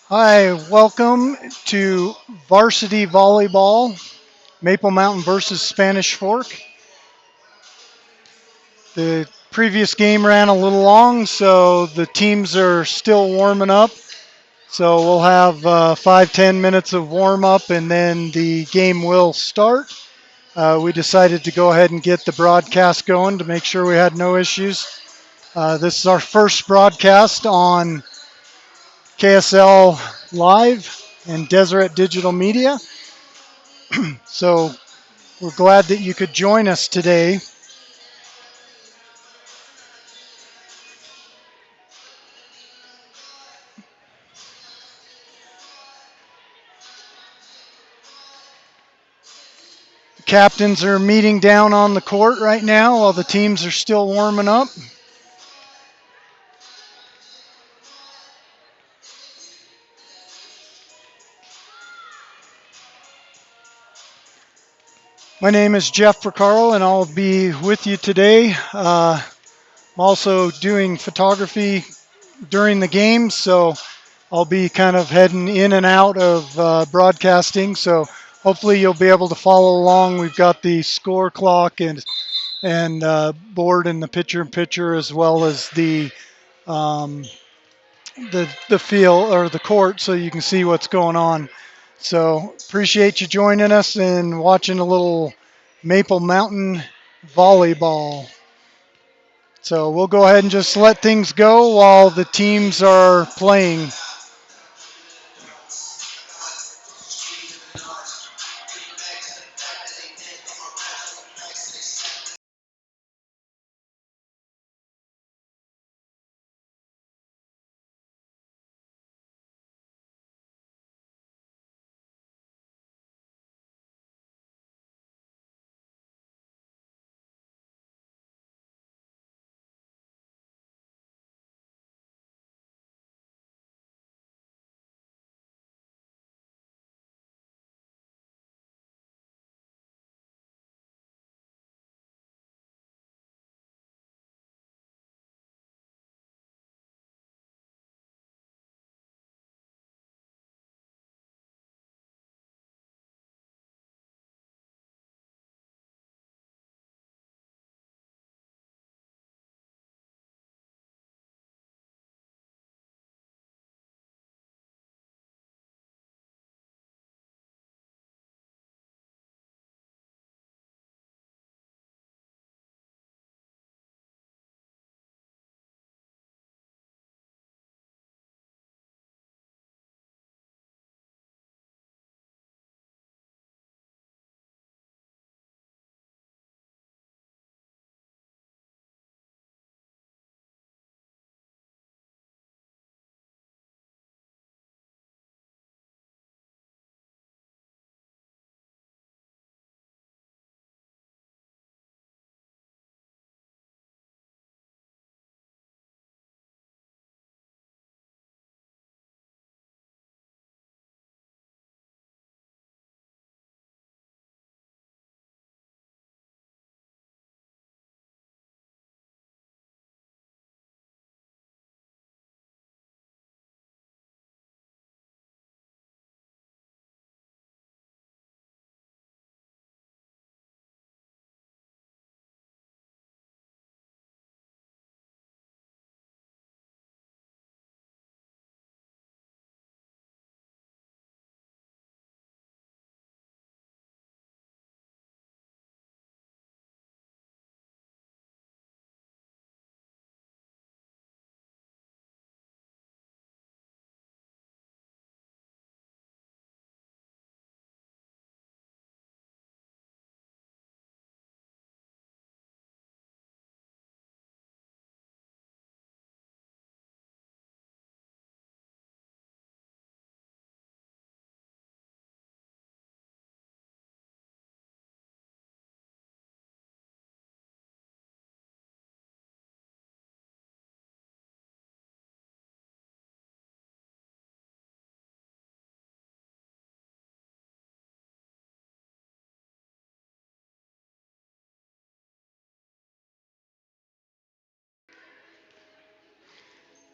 Hi, welcome to Varsity Volleyball, Maple Mountain versus Spanish Fork. The previous game ran a little long, so the teams are still warming up. So we'll have 5-10 minutes of warm up and then the game will start. We decided to go ahead and get the broadcast going to make sure we had no issues. This is our first broadcast on KSL Live and Deseret Digital Media. So we're glad that you could join us today. The captains are meeting down on the court right now while the teams are still warming up. My name is Jeff Procaro, and I'll be with you today. I'm also doing photography during the game, so I'll be kind of heading in and out of broadcasting. So hopefully you'll be able to follow along. We've got the score clock and board in the picture as well as um, the field or the court, so you can see what's going on. So appreciate you joining us and watching a little Maple Mountain volleyball. So we'll go ahead and just let things go while the teams are playing.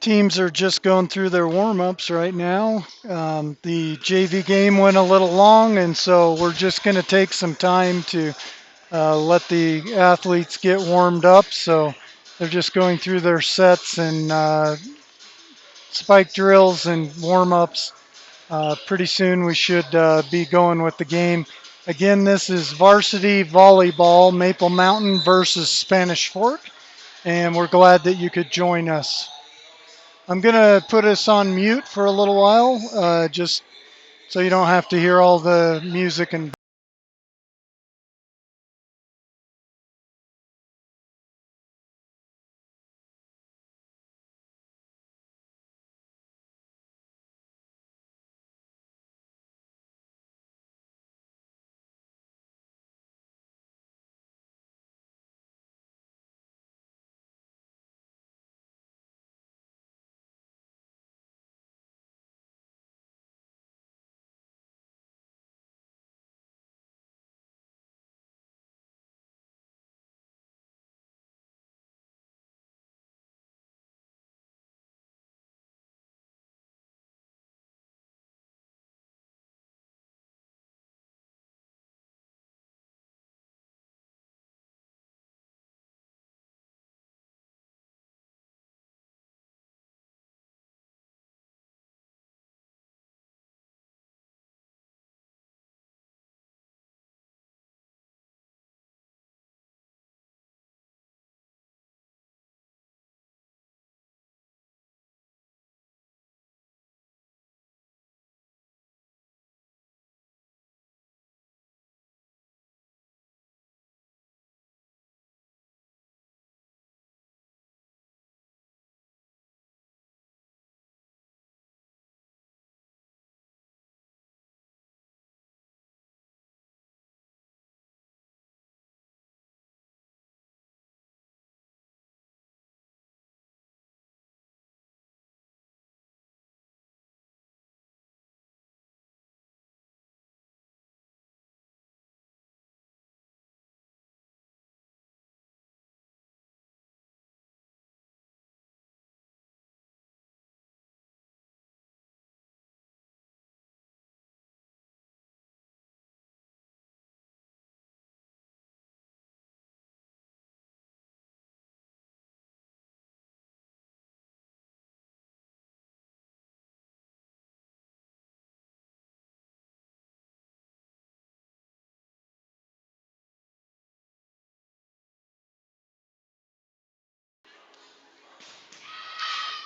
Teams are just going through their warm-ups right now. The JV game went a little long, and so we're just going to take some time to let the athletes get warmed up. So they're just going through their sets and spike drills and warm-ups. Pretty soon we should be going with the game. Again, this is Varsity Volleyball, Maple Mountain versus Spanish Fork, and we're glad that you could join us. I'm going to put us on mute for a little while, just so you don't have to hear all the music and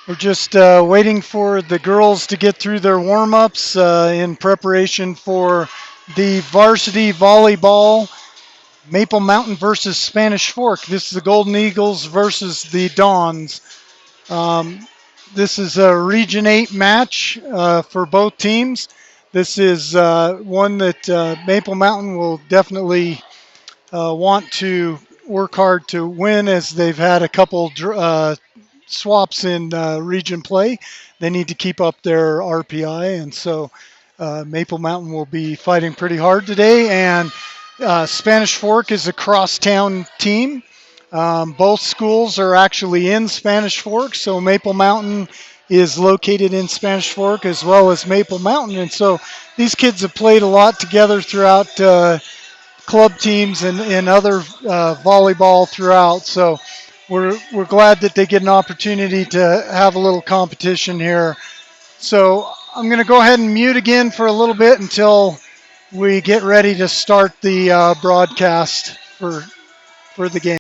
we're just waiting for the girls to get through their warm-ups in preparation for the varsity volleyball Maple Mountain versus Spanish Fork. This is the Golden Eagles versus the Dons. Um, this is a Region 8 match for both teams. This is one that Maple Mountain will definitely want to work hard to win, as they've had a couple swaps in region play. They need to keep up their RPI, and so Maple Mountain will be fighting pretty hard today. And Spanish Fork is a crosstown team. Both schools are actually in Spanish Fork, so Maple Mountain is located in Spanish Fork as well as Maple Mountain. And so these kids have played a lot together throughout club teams and other volleyball throughout. So we're glad that they get an opportunity to have a little competition here. So I'm going to go ahead and mute again for a little bit until we get ready to start the broadcast for the game.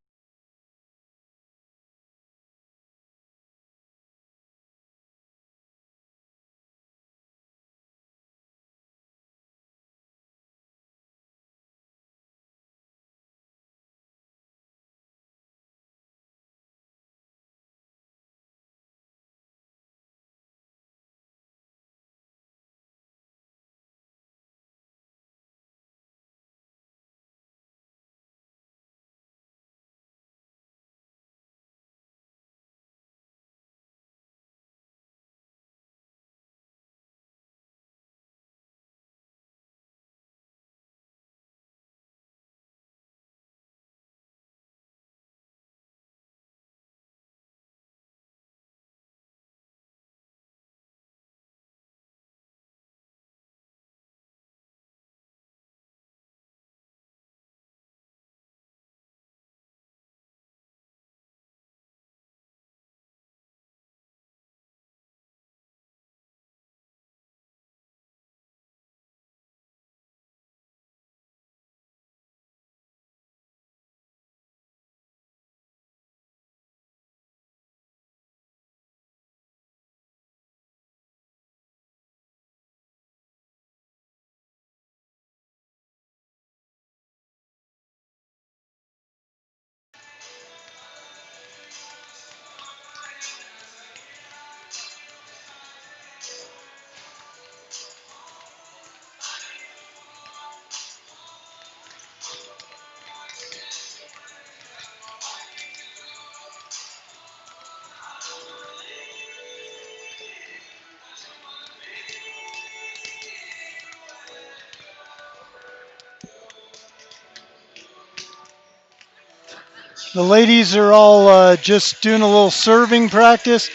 The ladies are all just doing a little serving practice,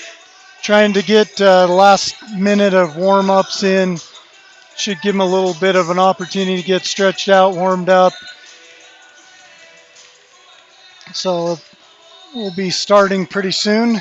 trying to get the last minute of warm-ups in. Should give them a little bit of an opportunity to get stretched out, warmed up. So we'll be starting pretty soon.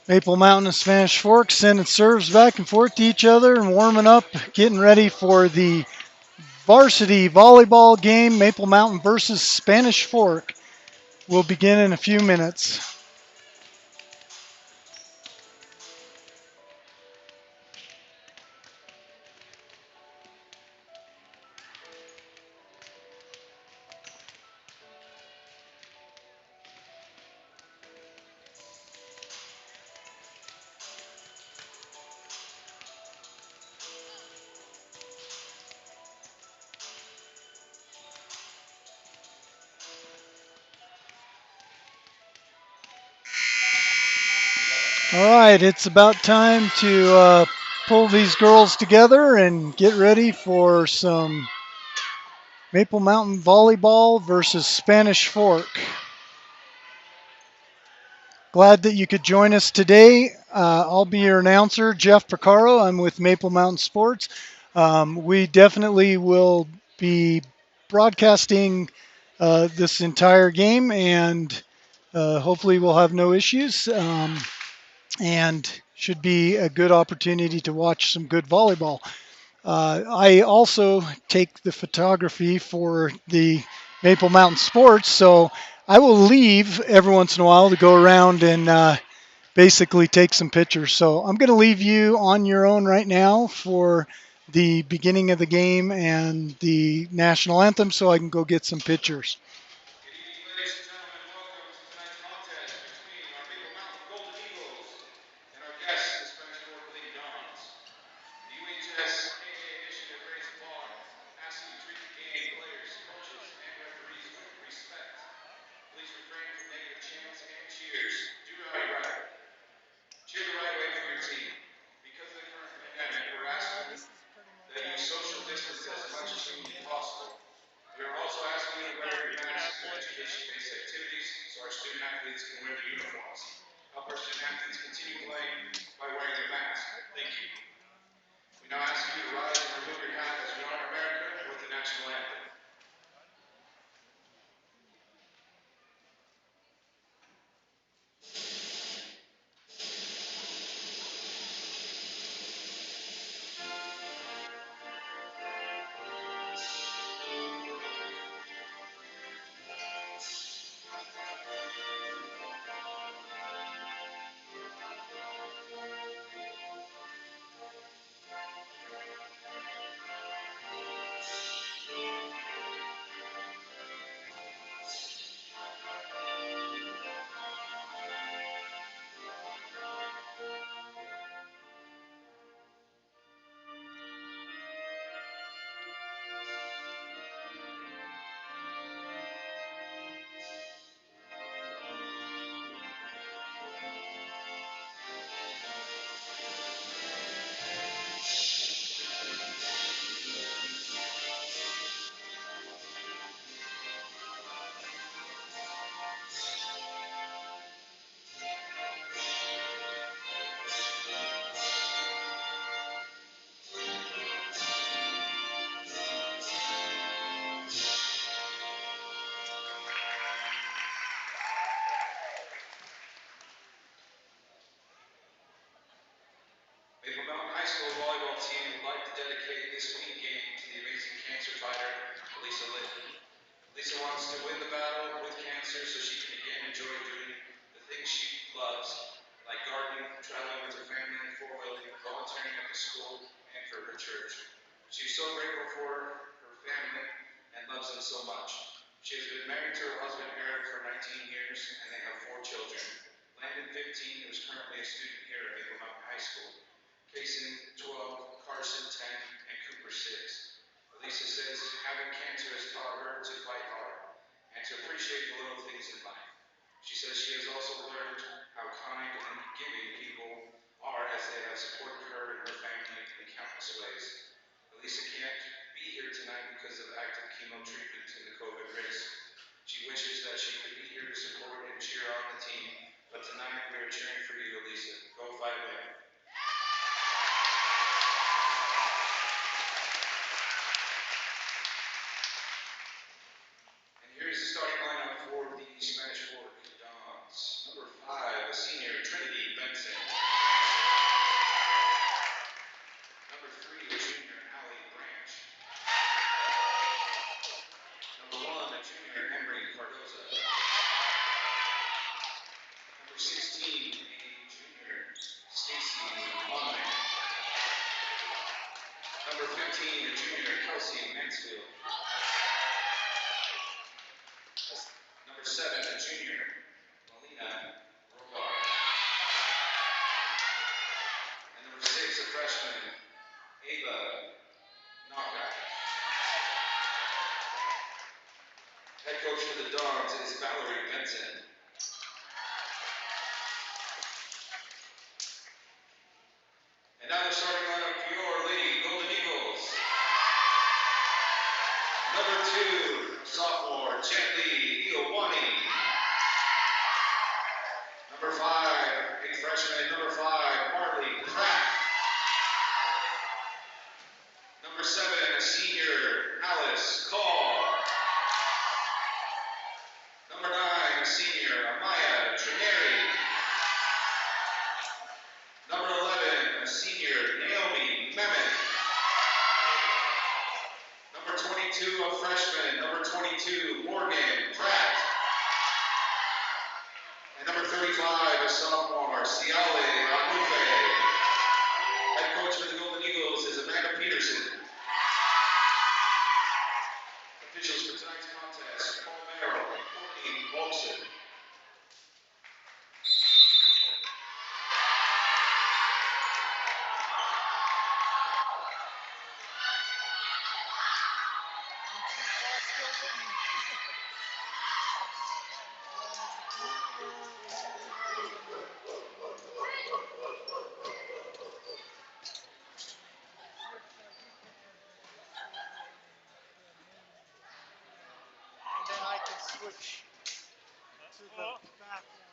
Maple Mountain and Spanish Fork sending serves back and forth to each other and warming up, getting ready for the Varsity Volleyball game. Maple Mountain versus Spanish Fork will begin in a few minutes. All right, it's about time to pull these girls together and get ready for some Maple Mountain Volleyball versus Spanish Fork. Glad that you could join us today. I'll be your announcer, Jeff Picaro. I'm with Maple Mountain Sports. We definitely will be broadcasting this entire game, and hopefully we'll have no issues. And should be a good opportunity to watch some good volleyball. I also take the photography for the Maple Mountain Sports, so I will leave every once in a while to go around and basically take some pictures. So I'm going to leave you on your own right now for the beginning of the game and the national anthem so I can go get some pictures. Landon 15, who's currently a student here at Maple Mountain High School. Kason 12, Carson 10, and Cooper 6. Elisa says having cancer has taught her to fight hard and to appreciate the little things in life. She says she has also learned how kind and giving people are as they have supported her and her family in countless ways. Elisa can't be here tonight because of active chemo treatment in the COVID race. She wishes that she could be here to support and cheer on the team, but tonight we are cheering for you, Elisa. Go fight win. And here's the starting lineup for the Spanish Fork Dons. Number 5, a senior, Trinity Benson. Number 3, a junior, Allie Branch. Number 1, a junior, Henry Cardoza. Number 16, a junior, Stacy Monahan. Number 15, a junior, Kelsey Mansfield. Number 7, a junior, Melina Robar. And number 6, a freshman, Ava Knockout. Head coach for the Dons is Valerie Benson. And now the starting lineup for your Lady Golden Eagles. Number 2, sophomore, Gently Iowani. Number 5, a freshman, number 5, Marley Pratt. Number 7, a senior, Alice Call. Number 9, a senior, Amaya Trineri. Number 11, a senior, Naomi Mehmet. Number 22, a freshman, number 22, Morgan Pratt. And number 35, a sophomore, Siale Amufe. Head coach for the Golden Eagles is Amanda Peterson. Officials for tonight's contest, Paul Merrill, Courtney Wolfson. Then I can switch to the back one.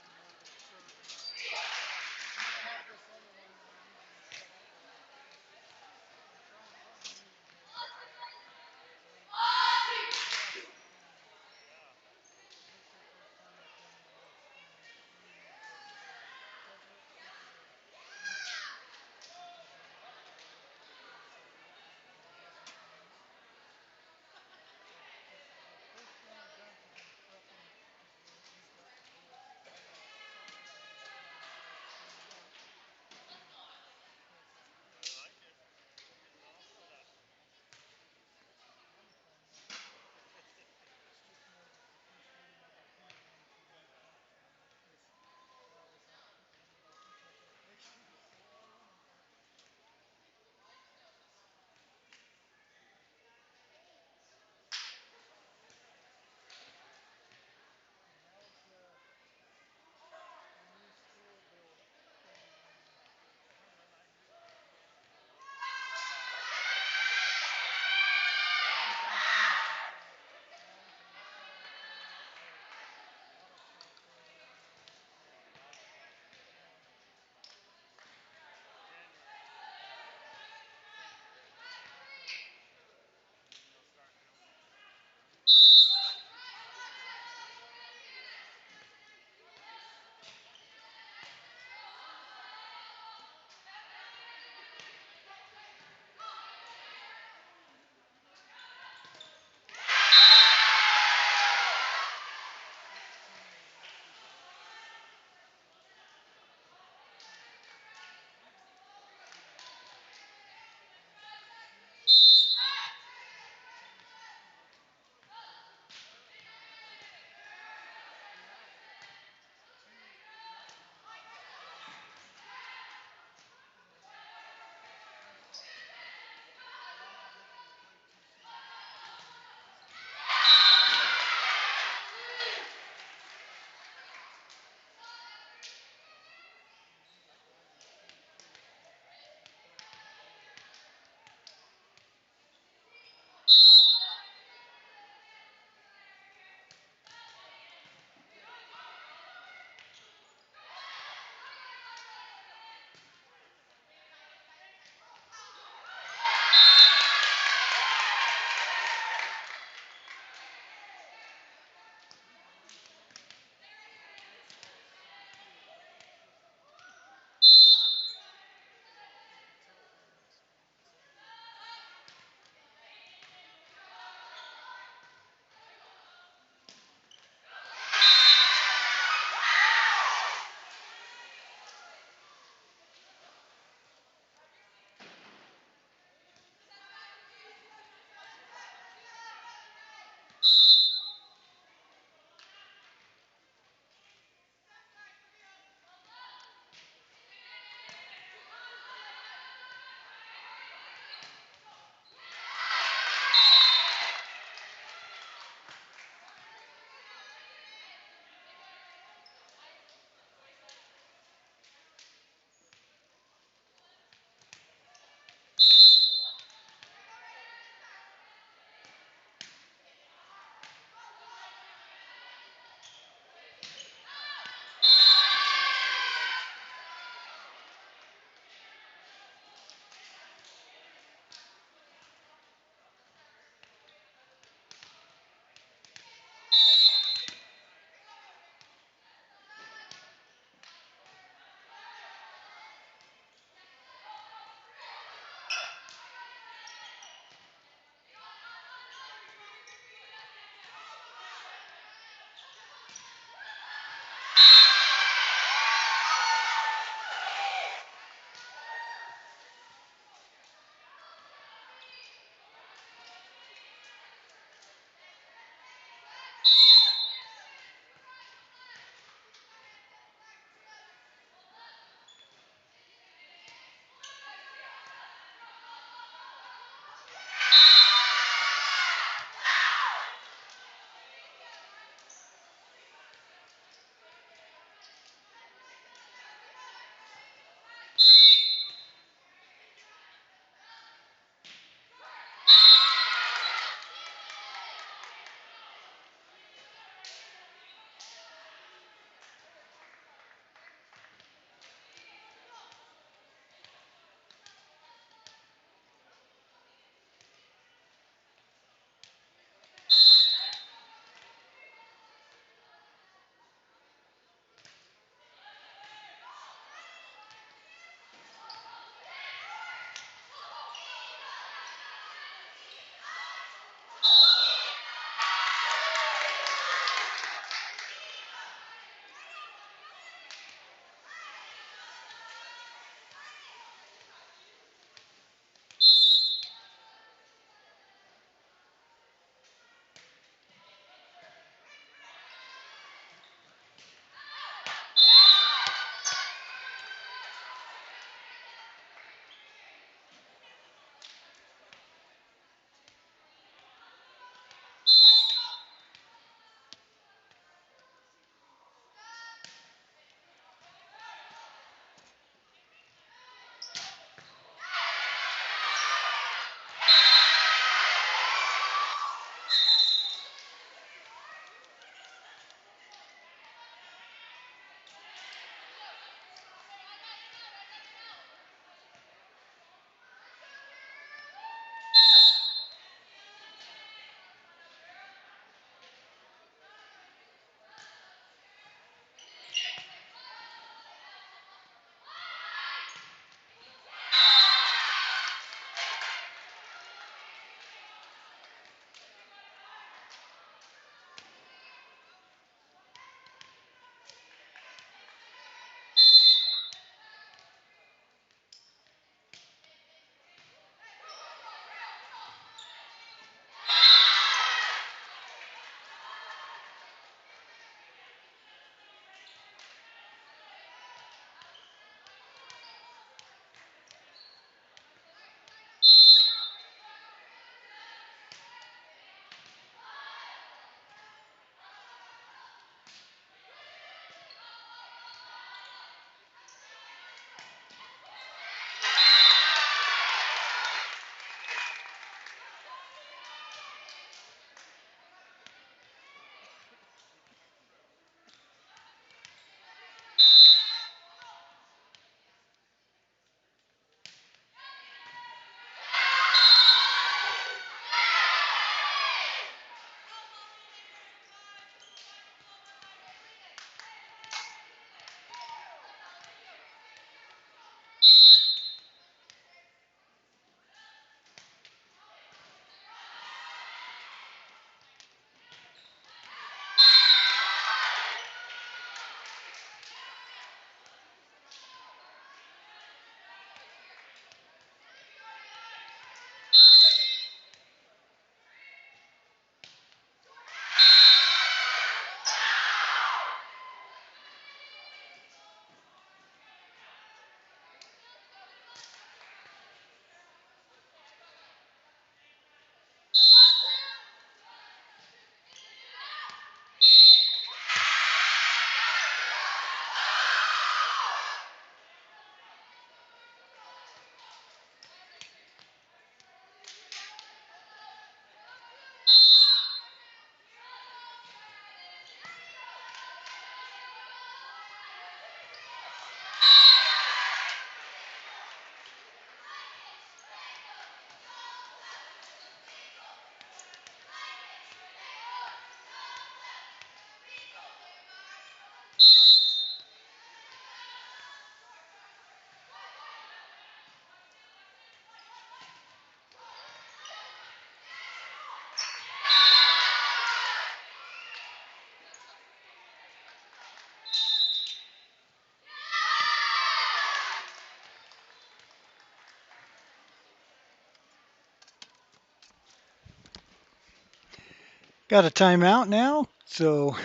Got a timeout now, so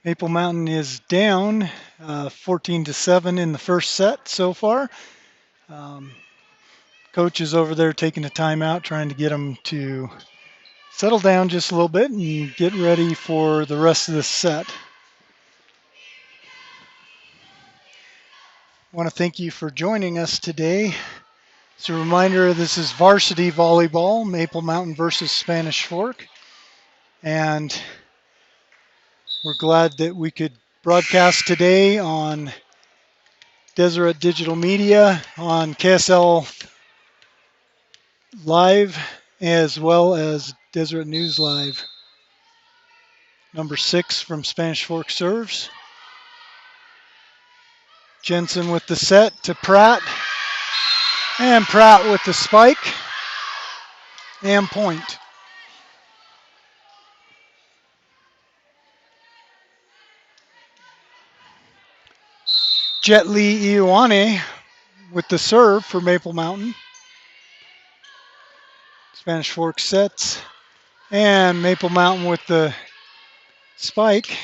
Maple Mountain is down 14-7 in the first set so far. Coach is over there taking a timeout, trying to get them to settle down just a little bit and get ready for the rest of this set. I want to thank you for joining us today. As a reminder, this is Varsity Volleyball, Maple Mountain versus Spanish Fork. And we're glad that we could broadcast today on Deseret Digital Media, on KSL Live, as well as Deseret News Live. Number 6 from Spanish Fork serves. Jensen with the set to Pratt. And Pratt with the spike. And point. Jet Li Ioane with the serve for Maple Mountain. Spanish Fork sets. And Maple Mountain with the spike.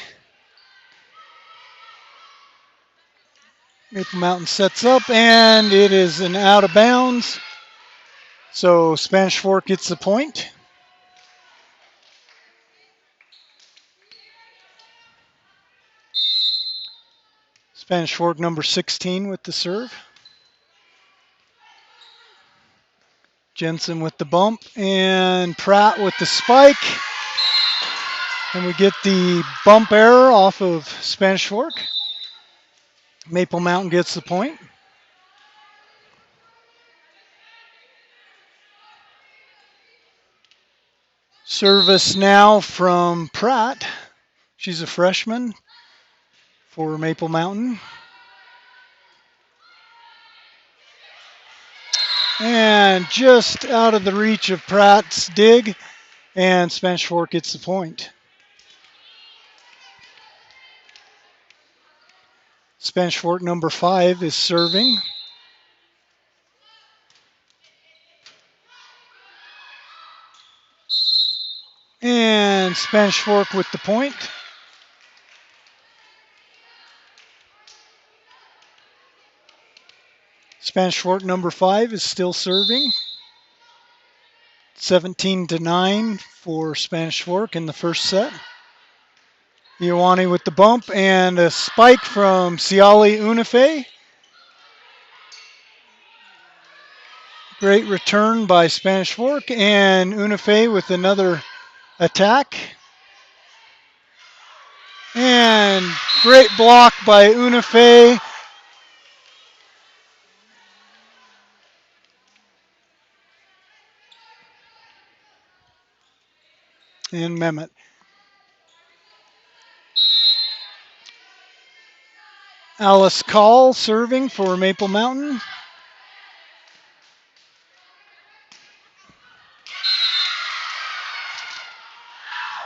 Maple Mountain sets up, and it is an out of bounds. So Spanish Fork gets the point. Spanish Fork number 16 with the serve. Jensen with the bump, and Pratt with the spike. And we get the bump error off of Spanish Fork. Maple Mountain gets the point. Service now from Pratt. She's a freshman for Maple Mountain. And just out of the reach of Pratt's dig, and Spanish Fork gets the point. Spanish Fork number 5 is serving. And Spanish Fork with the point. Spanish Fork number 5 is still serving. 17-9 for Spanish Fork in the first set. Ioane with the bump and a spike from Siali Unife. Great return by Spanish Fork, and Unife with another attack. And great block by Unife. And Mehmet. Alice Call serving for Maple Mountain.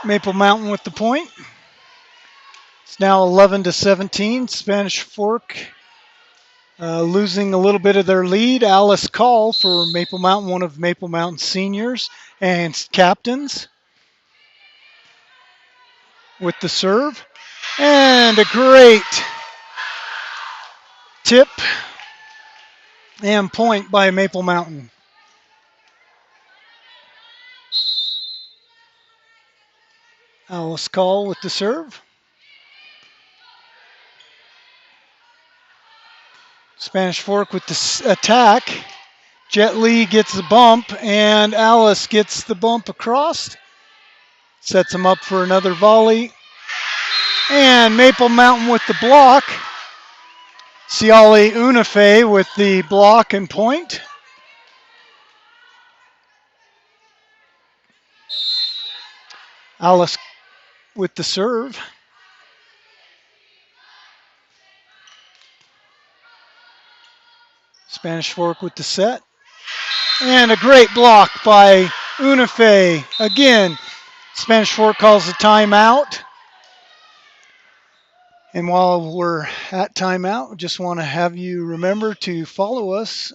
Maple Mountain with the point. It's now 11-17. Spanish Fork losing a little bit of their lead. Alice Call for Maple Mountain, one of Maple Mountain's seniors and captains, with the serve. And a great tip and point by Maple Mountain. Alice Call with the serve. Spanish Fork with the attack. Jet Li gets the bump, and Alice gets the bump across. Sets him up for another volley. And Maple Mountain with the block. Siali Unife with the block and point. Alice with the serve. Spanish Fork with the set. And a great block by Unife. Again, Spanish Fork calls a timeout. And while we're at timeout, just want to have you remember to follow us.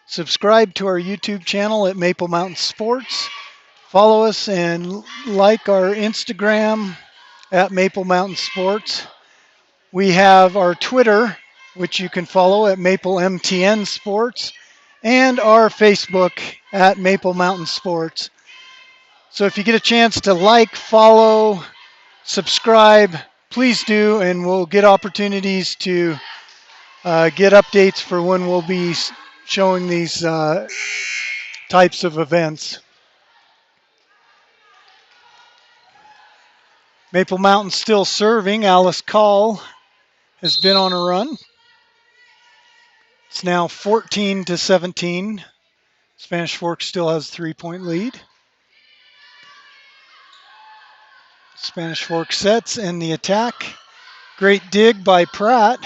Subscribe to our YouTube channel at Maple Mountain Sports. Follow us and like our Instagram at Maple Mountain Sports. We have our Twitter, which you can follow at Maple MTN Sports, and our Facebook at Maple Mountain Sports. So if you get a chance to like, follow, subscribe, please do, and we'll get opportunities to get updates for when we'll be showing these types of events. Maple Mountain still serving. Alice Call has been on a run. It's now 14-17. Spanish Fork still has a 3-point lead. Spanish Fork sets and the attack. Great dig by Pratt.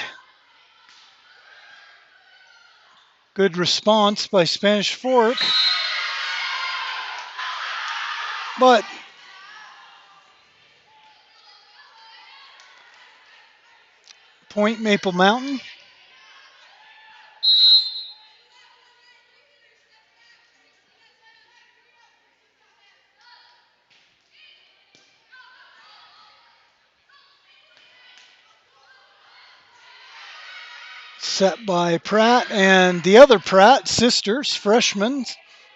Good response by Spanish Fork. But point Maple Mountain. Set by Pratt and the other Pratt sisters, freshmen,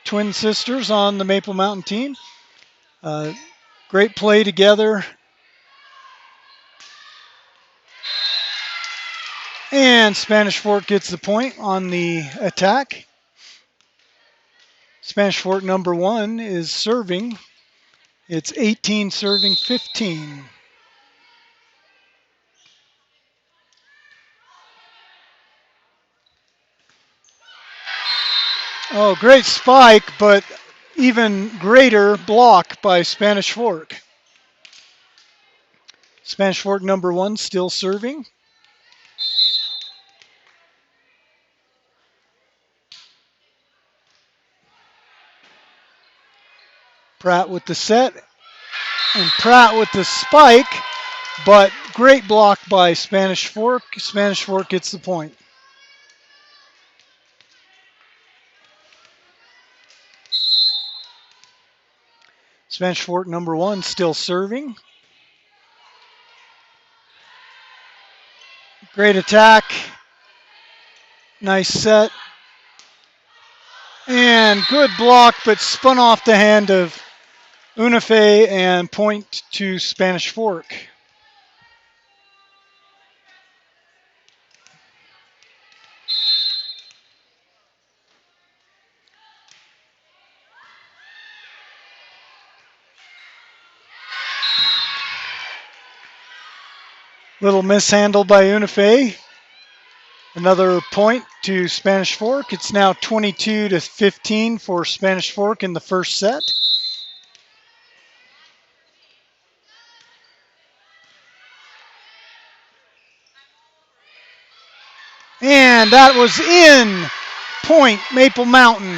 twin sisters on the Maple Mountain team. Great play together. And Spanish Fork gets the point on the attack. Spanish Fork number 1 is serving. It's 18 serving 15. Oh, great spike, but even greater block by Spanish Fork. Spanish Fork number 1 still serving. Pratt with the set, and Pratt with the spike, but great block by Spanish Fork. Spanish Fork gets the point. Spanish Fork number 1 still serving. Great attack. Nice set. And good block, but spun off the hand of Unife and point to Spanish Fork. Little mishandle by Unife. Another point to Spanish Fork. It's now 22-15 for Spanish Fork in the first set. And that was in. Point Maple Mountain.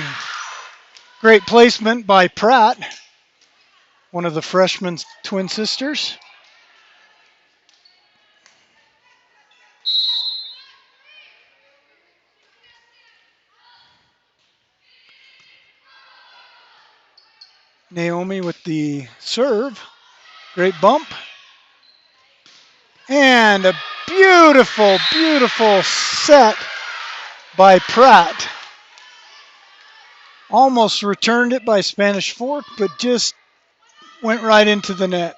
Great placement by Pratt, one of the freshman twin sisters. Naomi with the serve. Great bump. And a beautiful, beautiful set by Pratt. Almost returned it by Spanish Fork, but just went right into the net.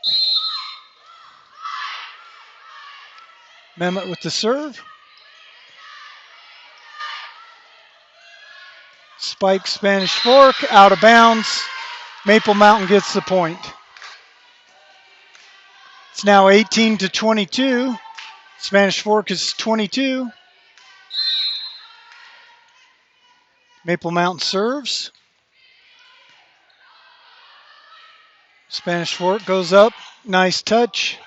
Mehmet with the serve. Spike Spanish Fork, out of bounds. Maple Mountain gets the point. It's now 18-22. Spanish Fork is 22. Maple Mountain serves. Spanish Fork goes up. Nice touch.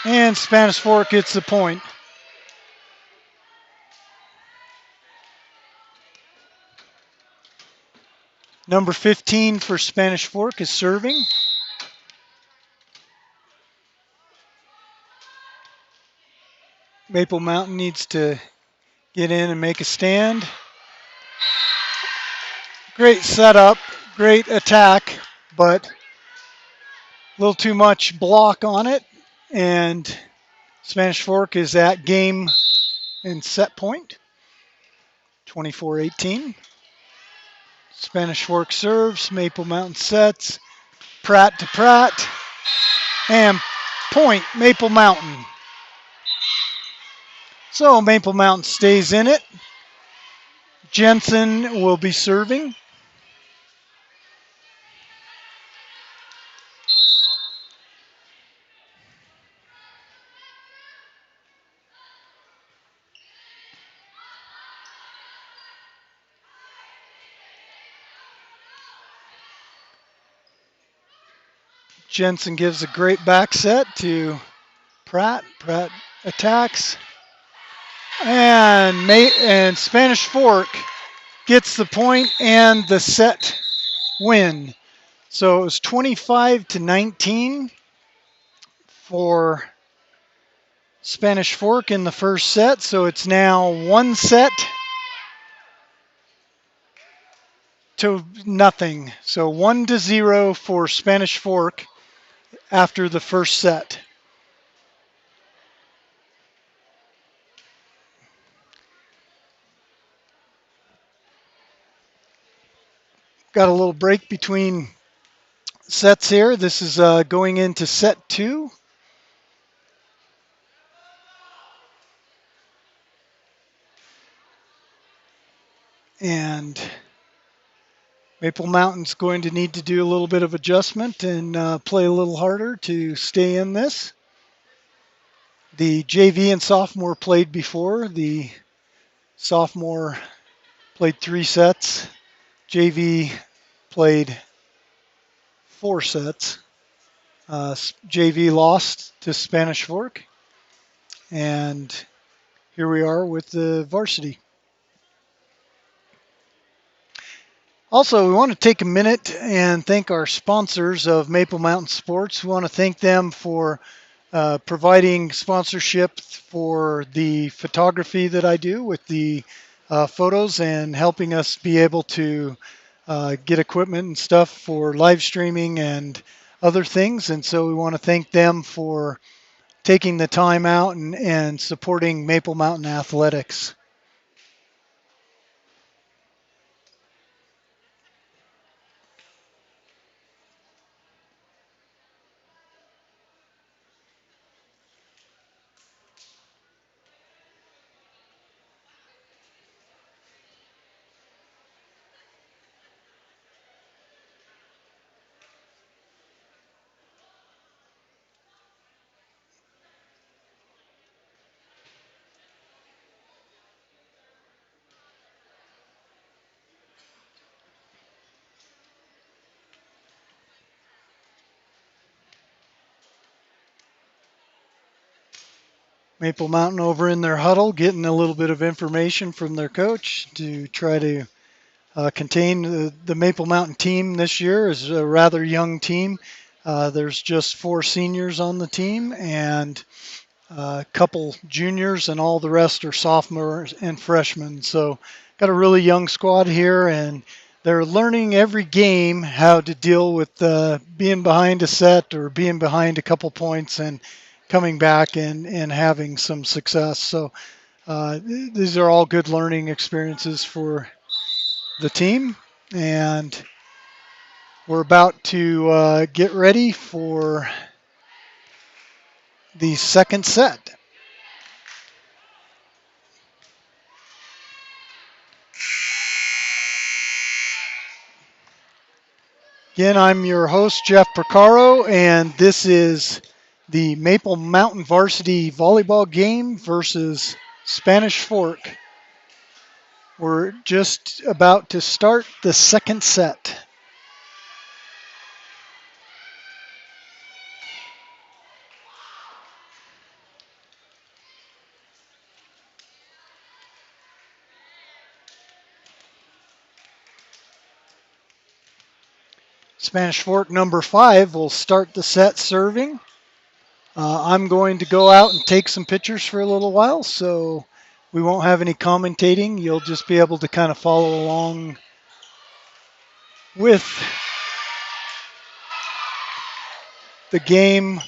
And Spanish Fork gets the point. Number 15 for Spanish Fork is serving. Maple Mountain needs to get in and make a stand. Great setup, great attack but a little too much block on it, and Spanish Fork is at game and set point, 24-18. Spanish Fork serves, Maple Mountain sets, Pratt to Pratt, and point Maple Mountain. So Maple Mountain stays in it. Jensen will be serving. Jensen gives a great back set to Pratt. Pratt attacks. And Spanish Fork gets the point and the set win. So it was 25-19 for Spanish Fork in the first set. So it's now 1-0 to nothing. So 1-0 for Spanish Fork after the first set. Got a little break between sets here. This is going into set 2. And Maple Mountain's going to need to do a little bit of adjustment and play a little harder to stay in this. The JV and sophomore played before. The sophomore played 3 sets. JV played 4 sets. JV lost to Spanish Fork. And here we are with the varsity. Also, we want to take a minute and thank our sponsors of Maple Mountain Sports. We want to thank them for providing sponsorship for the photography that I do with the photos and helping us be able to get equipment and stuff for live streaming and other things. And so we want to thank them for taking the time out and supporting Maple Mountain Athletics. Maple Mountain over in their huddle getting a little bit of information from their coach to try to contain the Maple Mountain team this year is a rather young team. There's just 4 seniors on the team and a couple juniors, and all the rest are sophomores and freshmen. So got a really young squad here, and they're learning every game how to deal with being behind a set or being behind a couple points and coming back and having some success. So these are all good learning experiences for the team, and we're about to get ready for the second set. Again, I'm your host, Jeff Porcaro, and this is the Maple Mountain Varsity Volleyball game versus Spanish Fork. We're just about to start the second set. Spanish Fork number 5 will start the set serving. I'm going to go out and take some pictures for a little while, so we won't have any commentating. You'll just be able to kind of follow along with the game.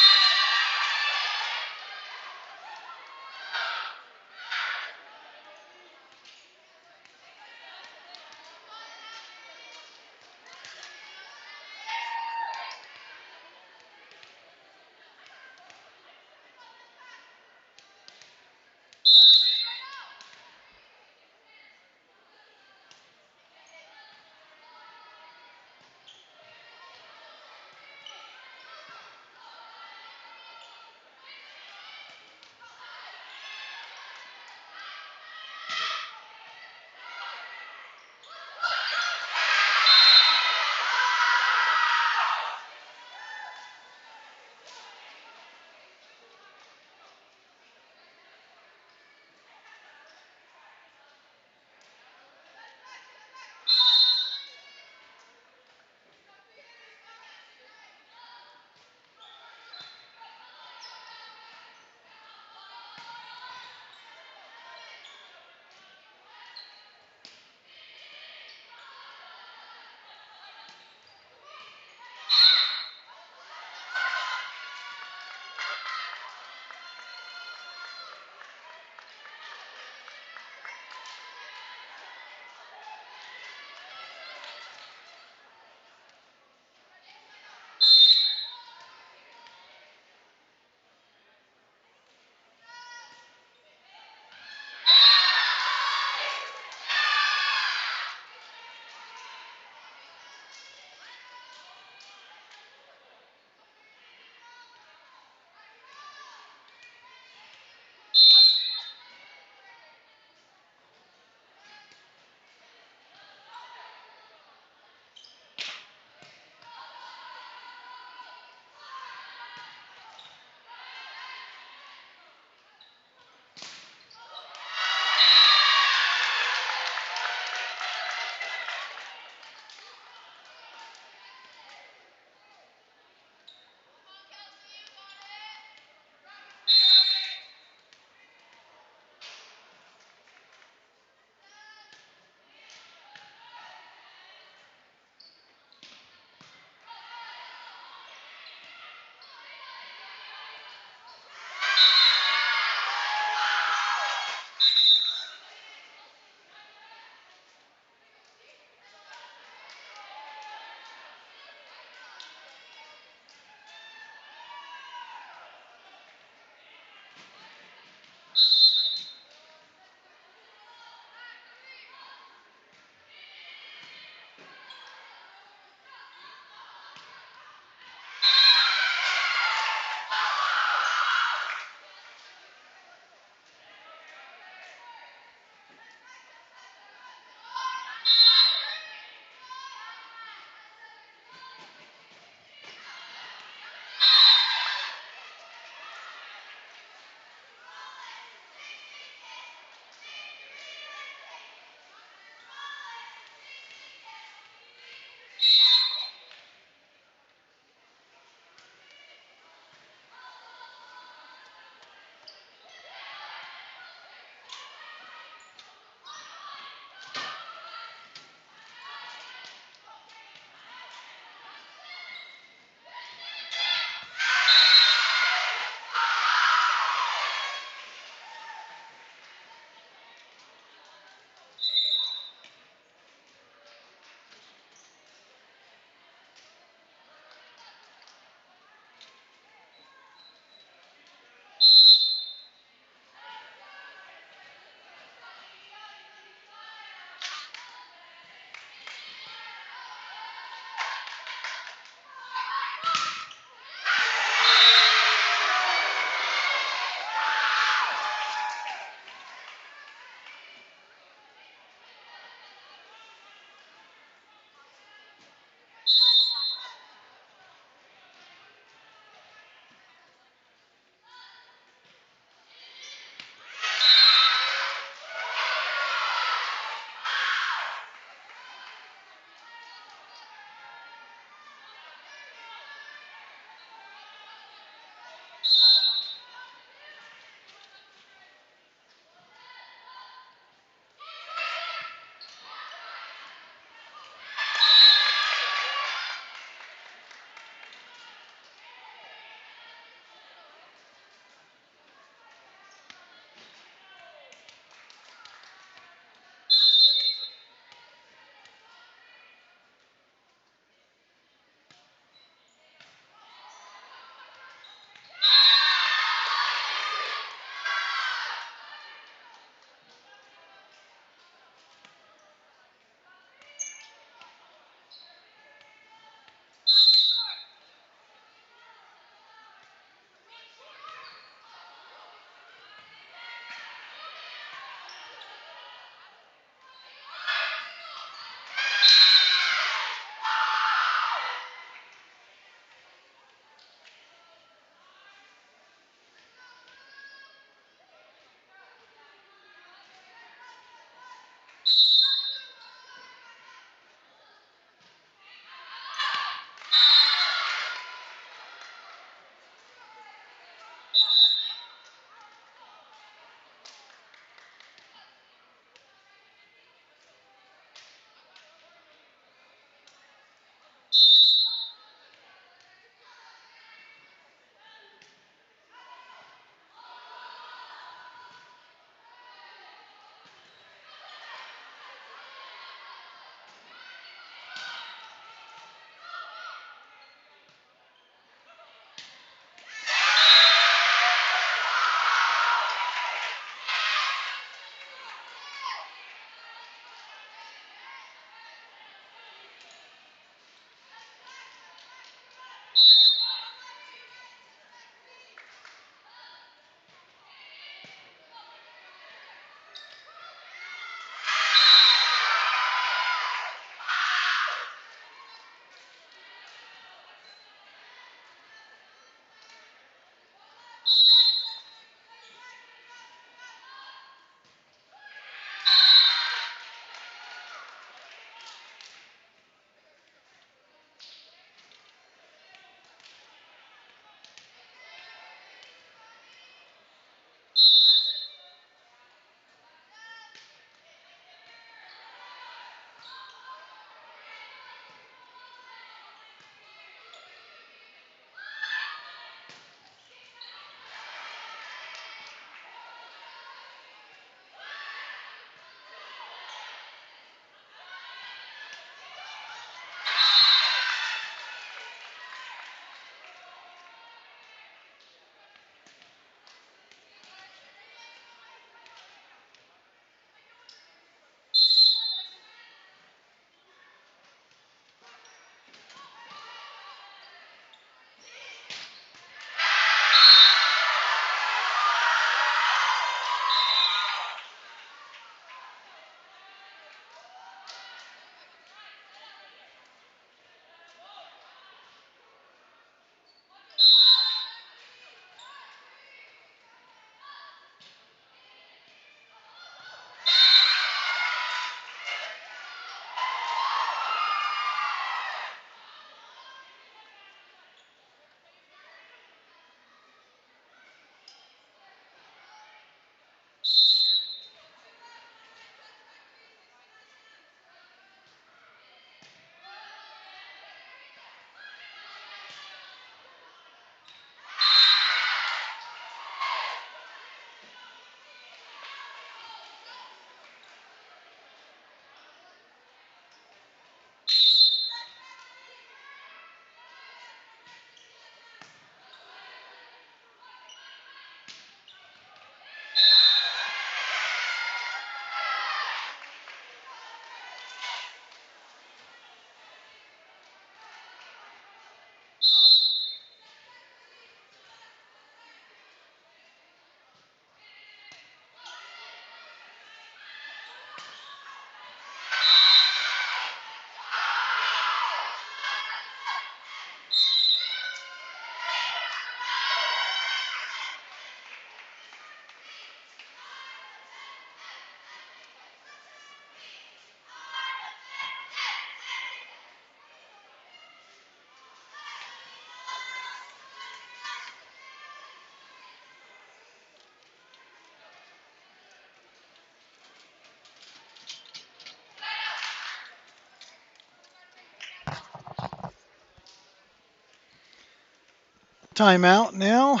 Timeout now.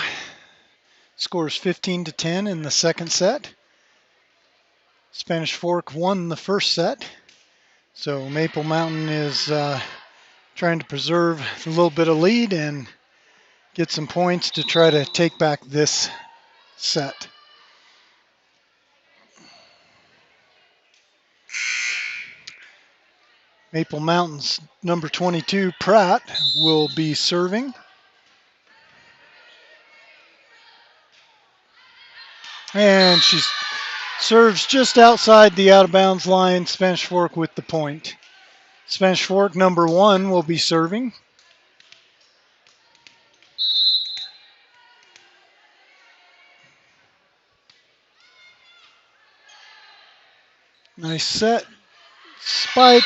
Scores 15-10 in the second set. Spanish Fork won the first set. So Maple Mountain is trying to preserve a little bit of lead and get some points to try to take back this set. Maple Mountain's number 22, Pratt, will be serving. And she serves just outside the out-of-bounds line. Spanish Fork with the point. Spanish Fork, number 1, will be serving. Nice set. Spike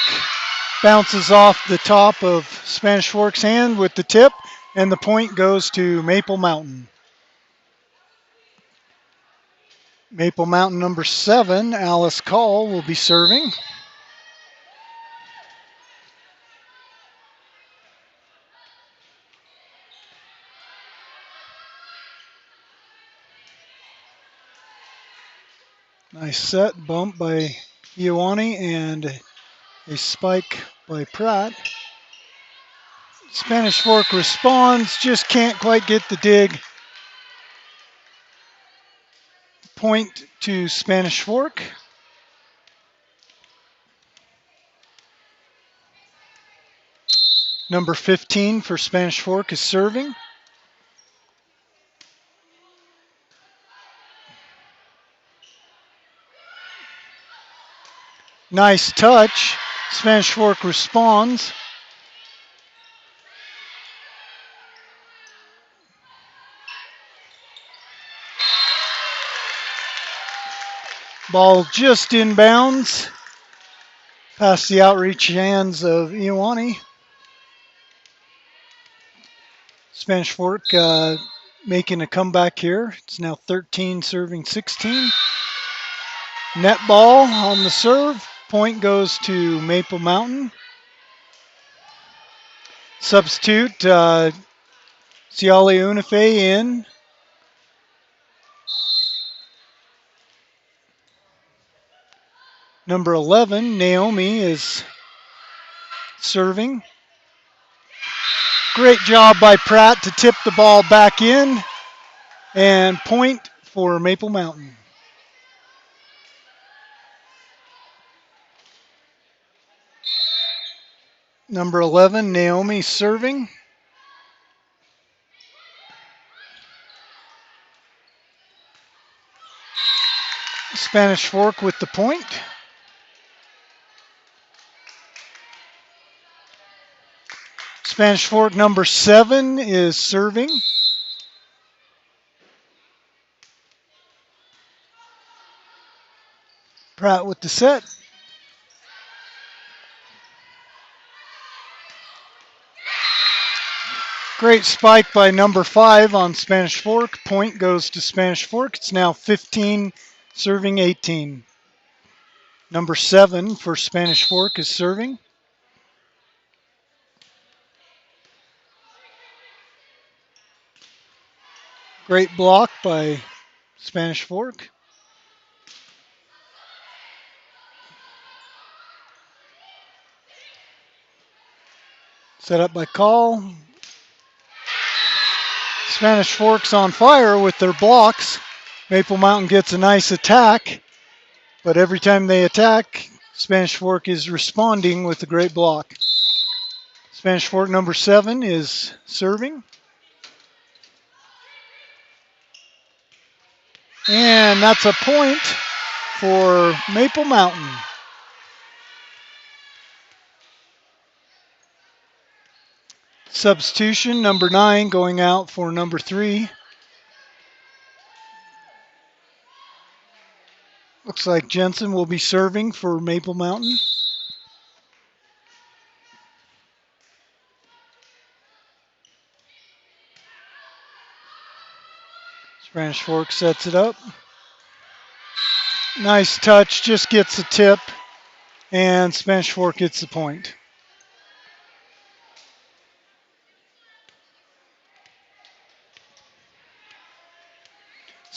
bounces off the top of Spanish Fork's hand with the tip, and the point goes to Maple Mountain. Maple Mountain number 7, Alice Call, will be serving. Nice set, bump by Ioane and a spike by Pratt. Spanish Fork responds, just can't quite get the dig. Point to Spanish Fork. Number 15 for Spanish Fork is serving. Nice touch. Spanish Fork responds. Ball just inbounds. Past the outreach hands of Ioane. Spanish Fork making a comeback here. It's now 13 serving 16. Net ball on the serve. Point goes to Maple Mountain. Substitute Ciali Unife in. Number 11, Naomi, is serving. Great job by Pratt to tip the ball back in. And point for Maple Mountain. Number 11, Naomi, serving. Spanish Fork with the point. Spanish Fork number 7 is serving. Pratt with the set. Great spike by number 5 on Spanish Fork. Point goes to Spanish Fork. It's now 15 serving 18. Number 7 for Spanish Fork is serving. Great block by Spanish Fork. Set up by Call. Spanish Fork's on fire with their blocks. Maple Mountain gets a nice attack, but every time they attack, Spanish Fork is responding with a great block. Spanish Fork number 7 is serving. And that's a point for Maple Mountain. Substitution, number 9 going out for number 3. Looks like Jensen will be serving for Maple Mountain. Spanish Fork sets it up. Nice touch, just gets a tip, and Spanish Fork gets the point.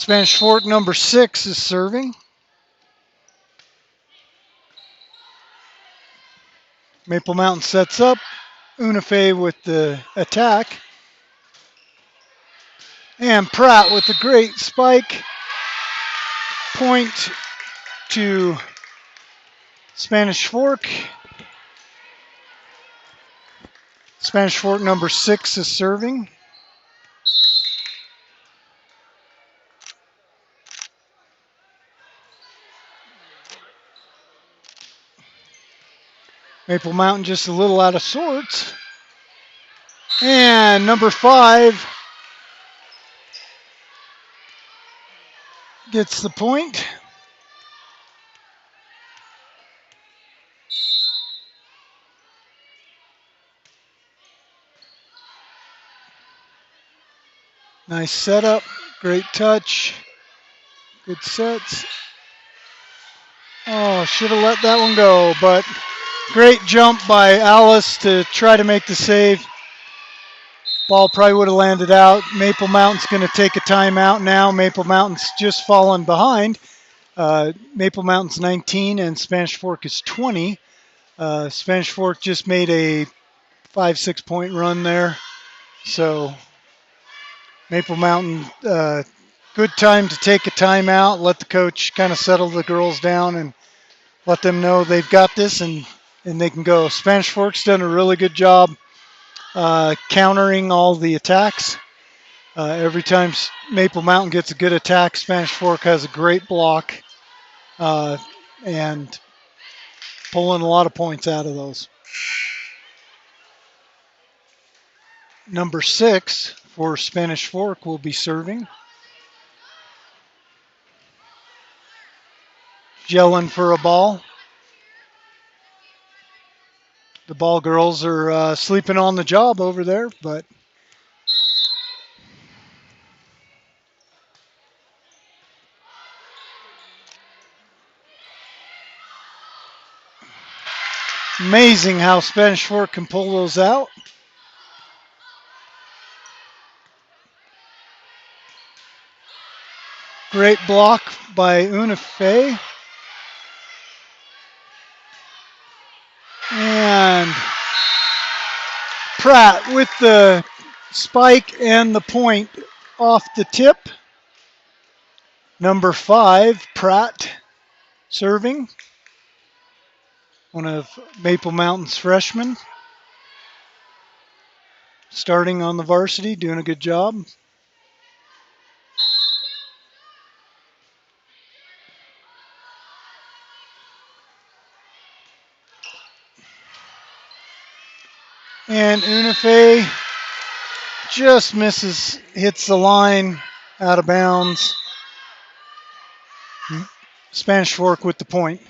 Spanish Fork number 6 is serving. Maple Mountain sets up. Unife with the attack. And Pratt with a great spike. Point to Spanish Fork. Spanish Fork number 6 is serving. Maple Mountain just a little out of sorts. And number 5 gets the point. Nice setup, great touch, good sets. Oh, should have let that one go, but great jump by Alice to try to make the save. Ball probably would have landed out. Maple Mountain's going to take a timeout now. Maple Mountain's just fallen behind. Maple Mountain's 19 and Spanish Fork is 20. Spanish Fork just made a 5-6 point run there. So Maple Mountain, good time to take a timeout, let the coach kind of settle the girls down and let them know they've got this and they can go. Spanish Fork's done a really good job countering all the attacks. Every time Maple Mountain gets a good attack, Spanish Fork has a great block and pulling a lot of points out of those. Number 6 for Spanish Fork will be serving. Gelling for a ball. The ball girls are sleeping on the job over there, but amazing how Spanish Fork can pull those out. Great block by Unife. And Pratt with the spike and the point off the tip. Number 5, Pratt serving. One of Maple Mountain's freshmen. Starting on the varsity, doing a good job. And Unife just misses, hits the line out of bounds. Spanish Fork with the point.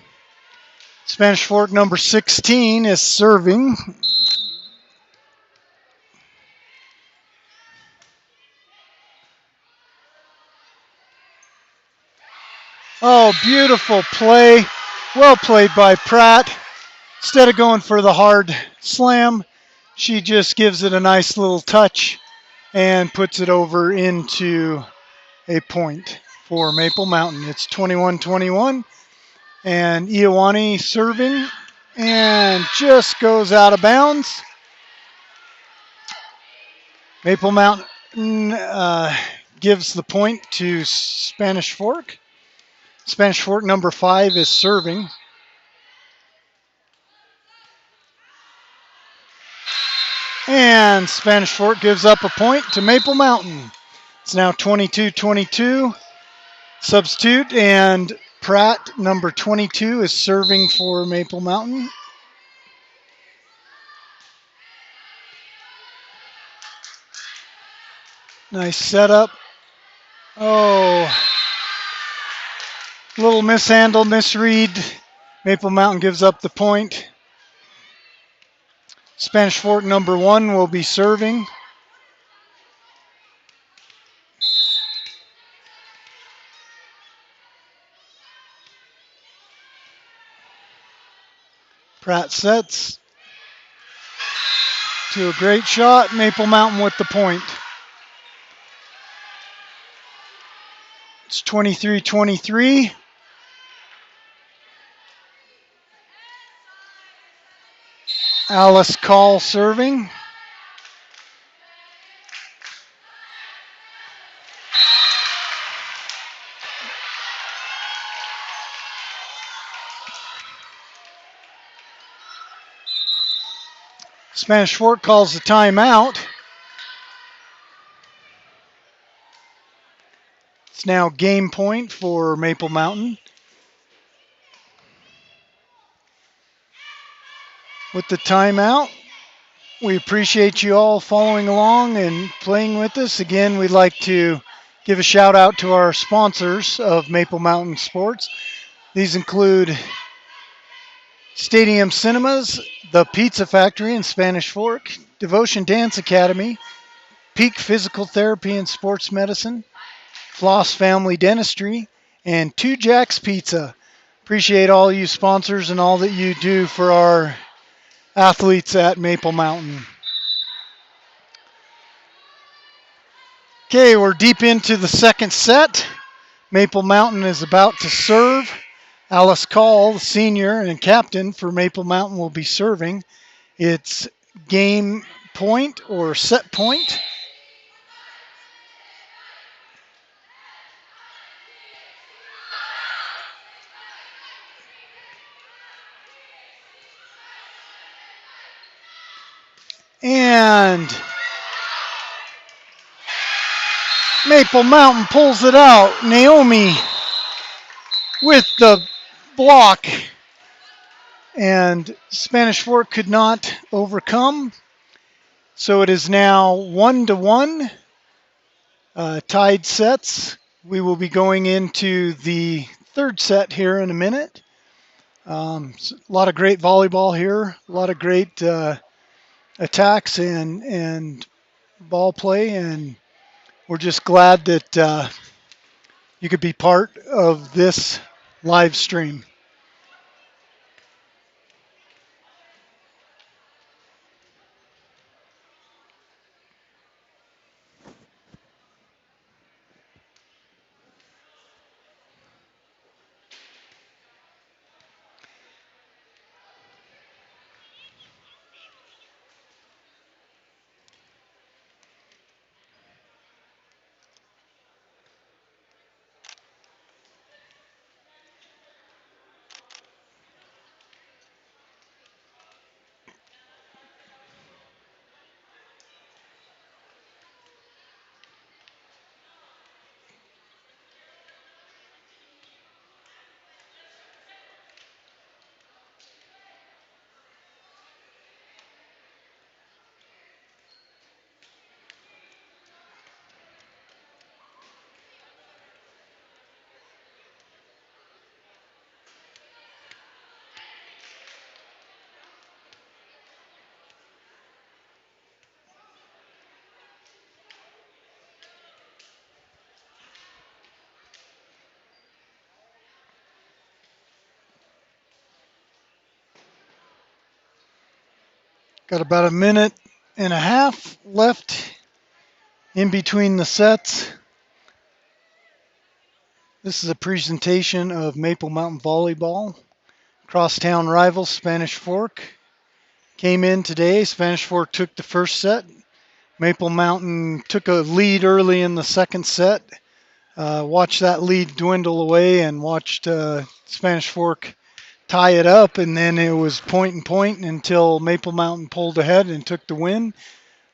Spanish Fork number 16 is serving. Oh, beautiful play. Well played by Pratt. Instead of going for the hard slam, she just gives it a nice little touch and puts it over into a point for Maple Mountain. It's 21-21. And Iowani serving and just goes out of bounds. Maple Mountain gives the point to Spanish Fork. Spanish Fork number 5 is serving. And Spanish Fork gives up a point to Maple Mountain. It's now 22-22. Substitute, and Pratt, number 22, is serving for Maple Mountain. Nice setup. Oh, little mishandle, misread. Maple Mountain gives up the point. Spanish Fork number 1 will be serving. Pratt sets to a great shot. Maple Mountain with the point. It's 23-23. Alice Call serving. Spanish Fork calls the timeout. It's now game point for Maple Mountain. With the timeout, we appreciate you all following along and playing with us. Again, we'd like to give a shout out to our sponsors of Maple Mountain Sports. These include Stadium Cinemas, The Pizza Factory in Spanish Fork, Devotion Dance Academy, Peak Physical Therapy and Sports Medicine, Floss Family Dentistry, and Two Jacks Pizza. Appreciate all you sponsors and all that you do for our athletes at Maple Mountain. Okay, we're deep into the second set. Maple Mountain is about to serve. Alice Call, the senior and captain for Maple Mountain, will be serving. It's game point or set point. And Maple Mountain pulls it out. Naomi with the block. And Spanish Fork could not overcome. So it is now 1-1, tied sets. We will be going into the third set here in a minute. A lot of great volleyball here, a lot of great attacks and ball play, and we're just glad that you could be part of this live stream. Got about a minute and a half left in between the sets. This is a presentation of Maple Mountain Volleyball. Crosstown rivals Spanish Fork came in today. Spanish Fork took the first set. Maple Mountain took a lead early in the second set. Watched that lead dwindle away and watched Spanish Fork tie it up, and then it was point and point until Maple Mountain pulled ahead and took the win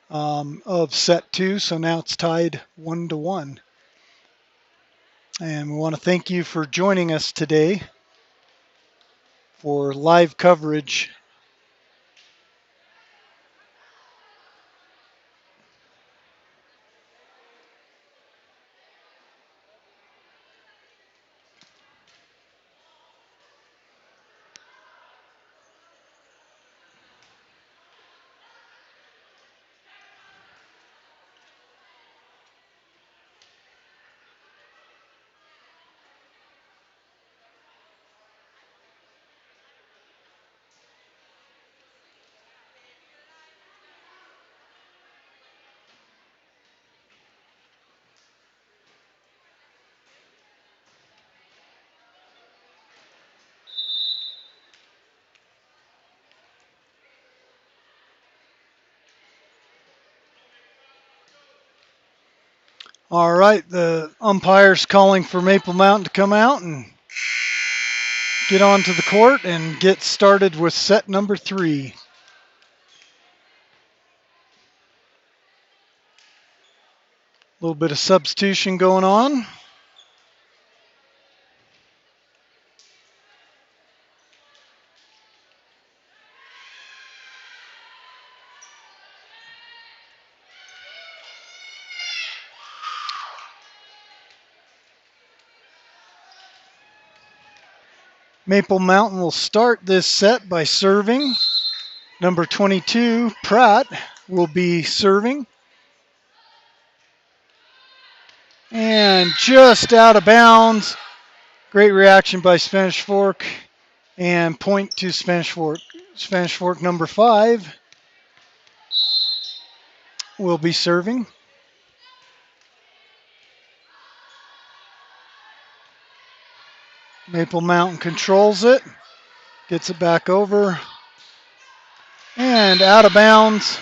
of set two. So now it's tied 1-1. And we want to thank you for joining us today for live coverage. All right, the umpire's calling for Maple Mountain to come out and get onto the court and get started with set number 3. A little bit of substitution going on. Maple Mountain will start this set by serving. Number 22, Pratt, will be serving. And just out of bounds. Great reaction by Spanish Fork. And point to Spanish Fork. Spanish Fork number 5 will be serving. Maple Mountain controls it. Gets it back over. And out of bounds.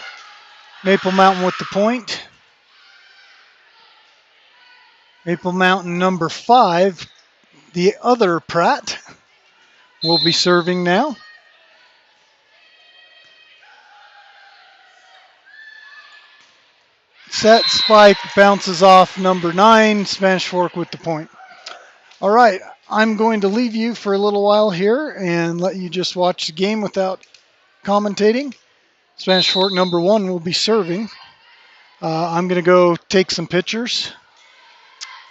Maple Mountain with the point. Maple Mountain number 5, the other Pratt, will be serving now. Set spike bounces off number 9, Spanish Fork with the point. All right, I'm going to leave you for a little while here and let you just watch the game without commentating. Spanish Fork number 1 will be serving. I'm going to go take some pictures,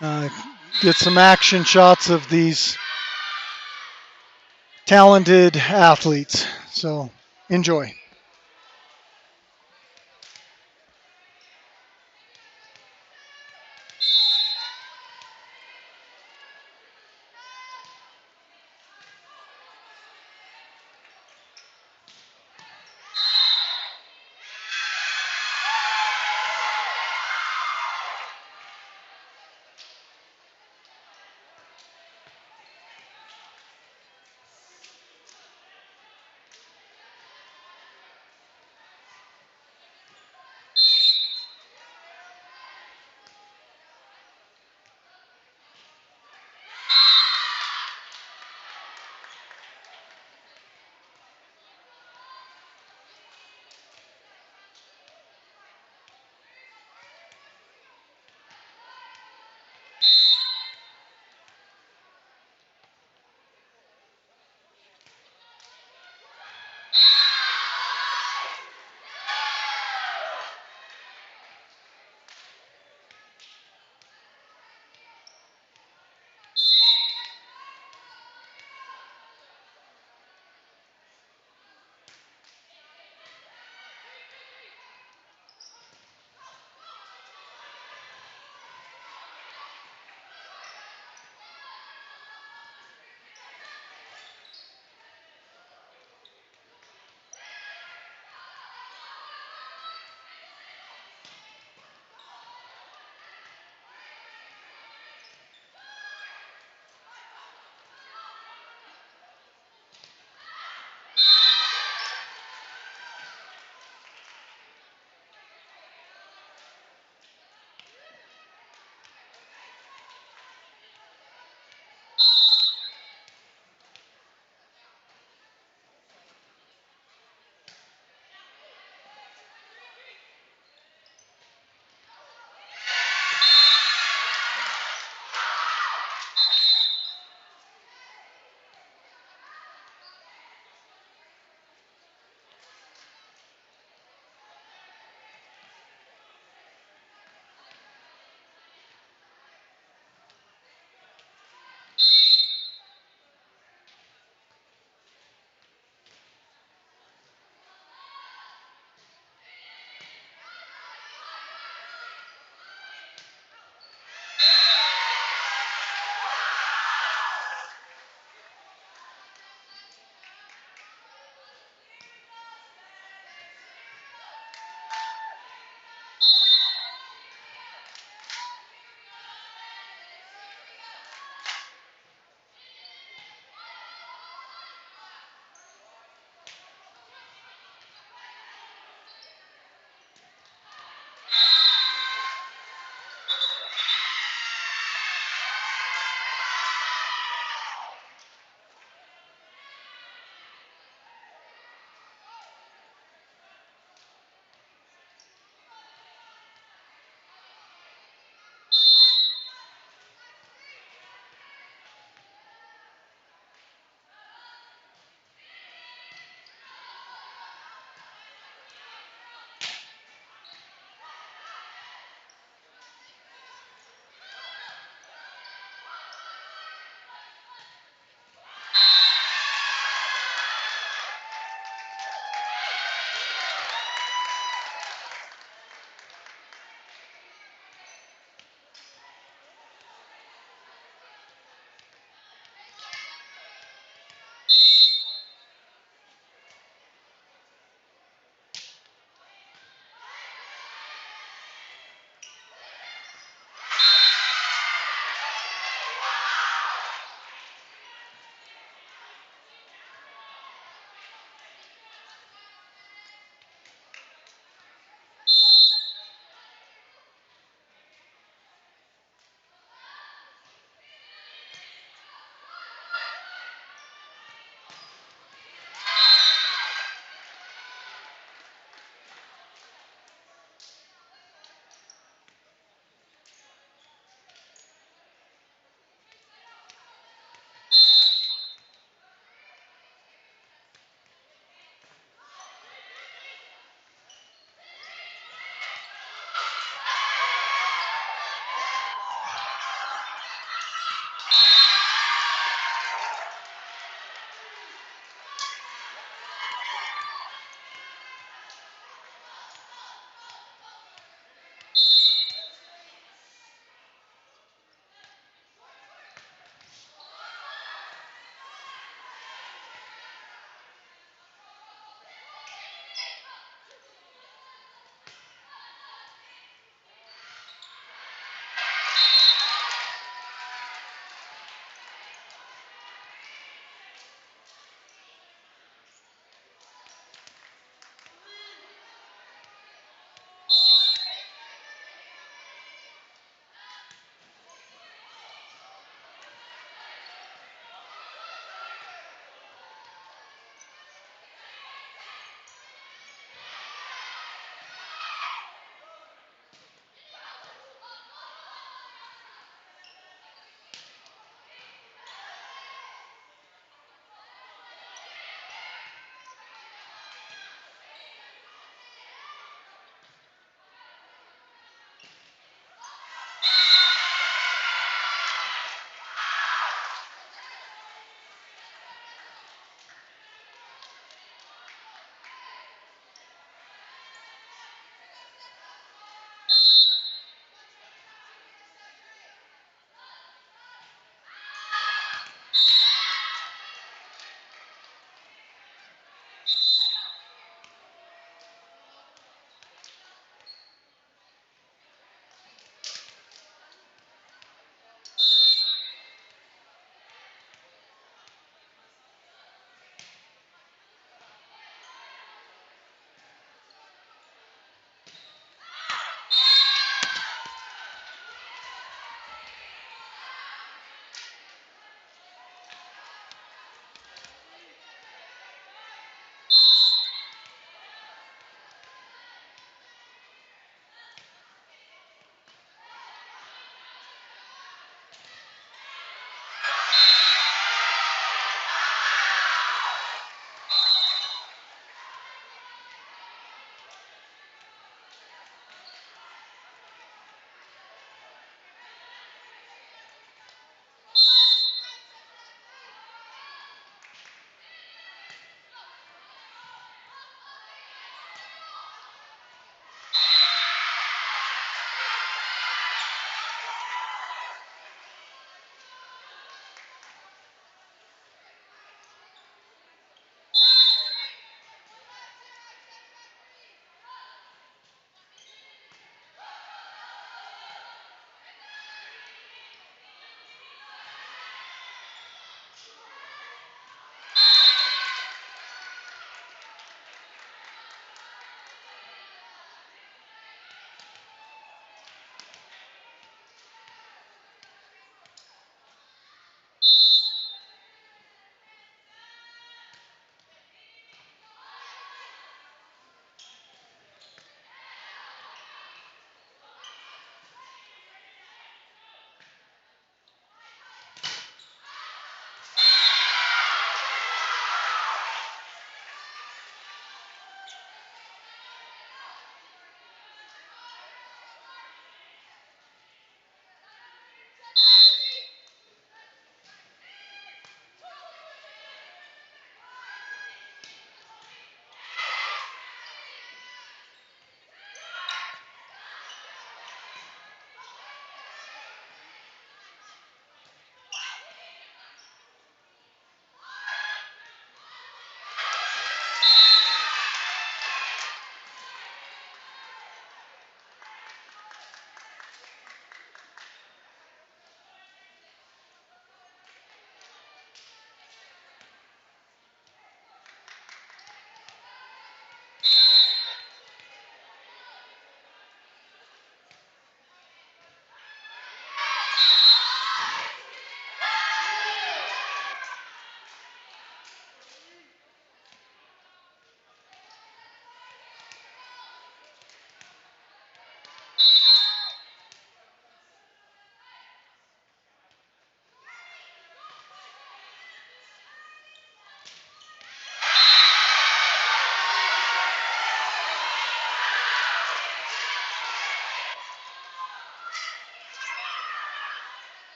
get some action shots of these talented athletes. So enjoy.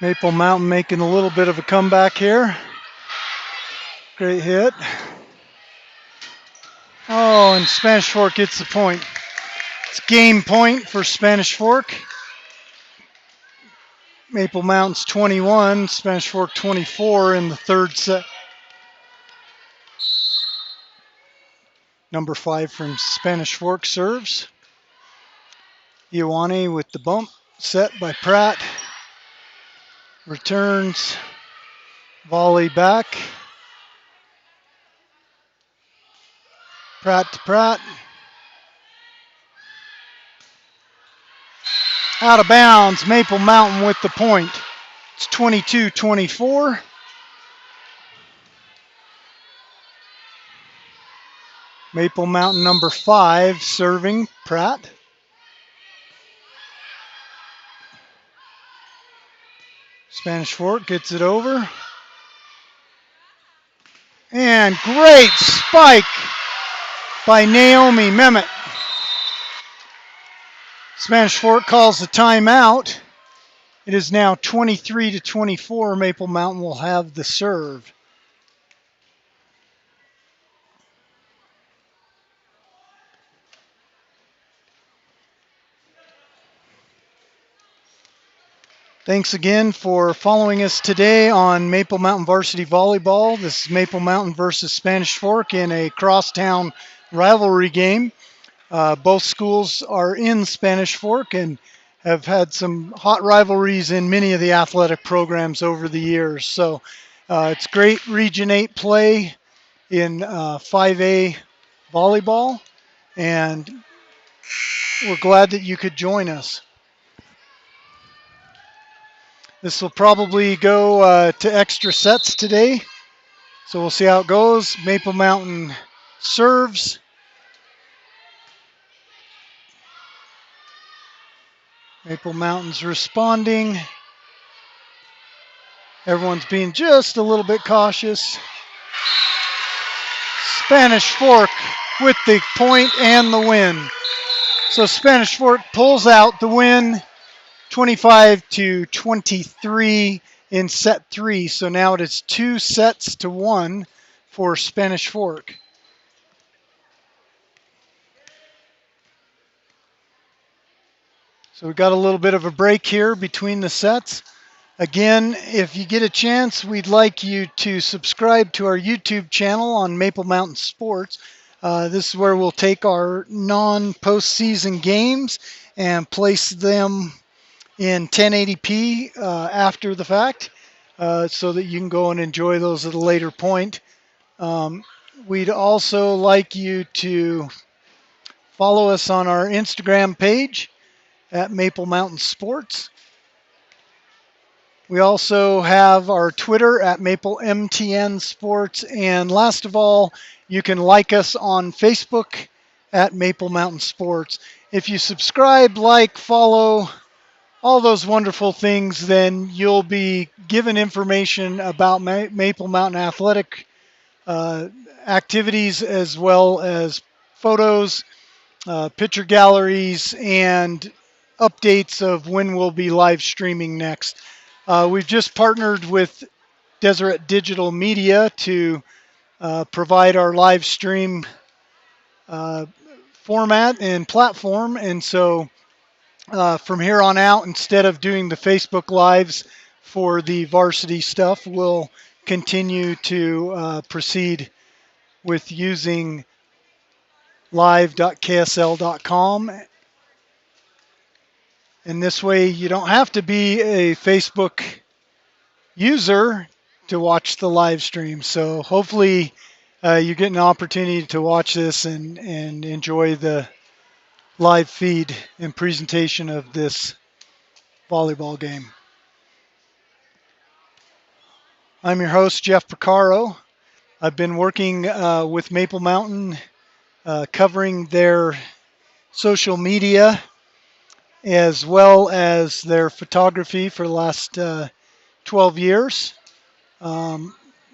Maple Mountain making a little bit of a comeback here. Great hit. Oh, and Spanish Fork gets the point. It's game point for Spanish Fork. Maple Mountain's 21, Spanish Fork 24 in the third set. Number 5 from Spanish Fork serves. Ioane with the bump, set by Pratt. Returns, volley back. Pratt to Pratt. Out of bounds, Maple Mountain with the point. It's 22-24. Maple Mountain number 5 serving Pratt. Spanish Fork gets it over. And great spike by Naomi Mehmet. Spanish Fork calls the timeout. It is now 23-24. Maple Mountain will have the serve. Thanks again for following us today on Maple Mountain Varsity Volleyball. This is Maple Mountain versus Spanish Fork in a crosstown rivalry game. Both schools are in Spanish Fork and have had some hot rivalries in many of the athletic programs over the years. So it's great Region 8 play in 5A volleyball, and we're glad that you could join us. This will probably go to extra sets today, so we'll see how it goes. Maple Mountain serves. Maple Mountain's responding. Everyone's being just a little bit cautious. Spanish Fork with the point and the win. So Spanish Fork pulls out the win, 25-23 in set 3. So now it is 2-1 for Spanish Fork. So we got a little bit of a break here between the sets. Again, if you get a chance, we'd like you to subscribe to our YouTube channel on Maple Mountain Sports. This is where we'll take our non-postseason games and place them in 1080p after the fact, so that you can go and enjoy those at a later point. We'd also like you to follow us on our Instagram page at Maple Mountain Sports. We also have our Twitter at MapleMTN Sports. And last of all, you can like us on Facebook at Maple Mountain Sports. If you subscribe, like, follow, all those wonderful things, then you'll be given information about Maple Mountain athletic activities, as well as photos, picture galleries, and updates of when we'll be live streaming next. We've just partnered with Deseret Digital Media to provide our live stream format and platform. And so from here on out, instead of doing the Facebook Lives for the varsity stuff, we'll continue to proceed with using live.ksl.com. And this way you don't have to be a Facebook user to watch the live stream. So hopefully you get an opportunity to watch this and enjoy the live feed and presentation of this volleyball game. I'm your host, Jeff Picaro. I've been working with Maple Mountain, covering their social media as well as their photography for the last 12 years.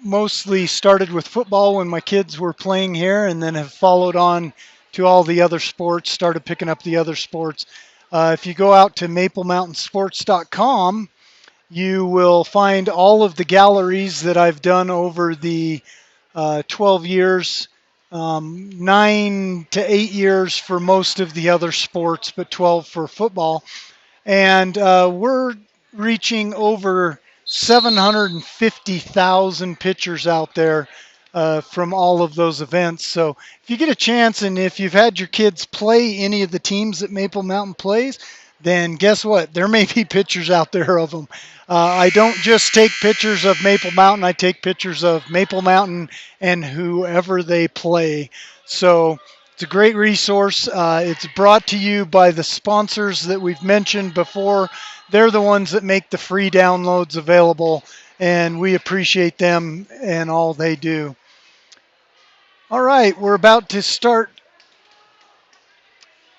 Mostly started with football when my kids were playing here, and then have followed on to all the other sports, started picking up the other sports. If you go out to maplemountainsports.com You will find all of the galleries that I've done over the 12 years, 9 to 8 years for most of the other sports, but 12 for football. And we're reaching over 750,000 pictures out there from all of those events. So if you get a chance, and if you've had your kids play any of the teams that Maple Mountain plays, then guess what? There may be pictures out there of them. I don't just take pictures of Maple Mountain. I take pictures of Maple Mountain and whoever they play. So it's a great resource. It's brought to you by the sponsors that we've mentioned before. They're the ones that make the free downloads available, and we appreciate them and all they do. All right, we're about to start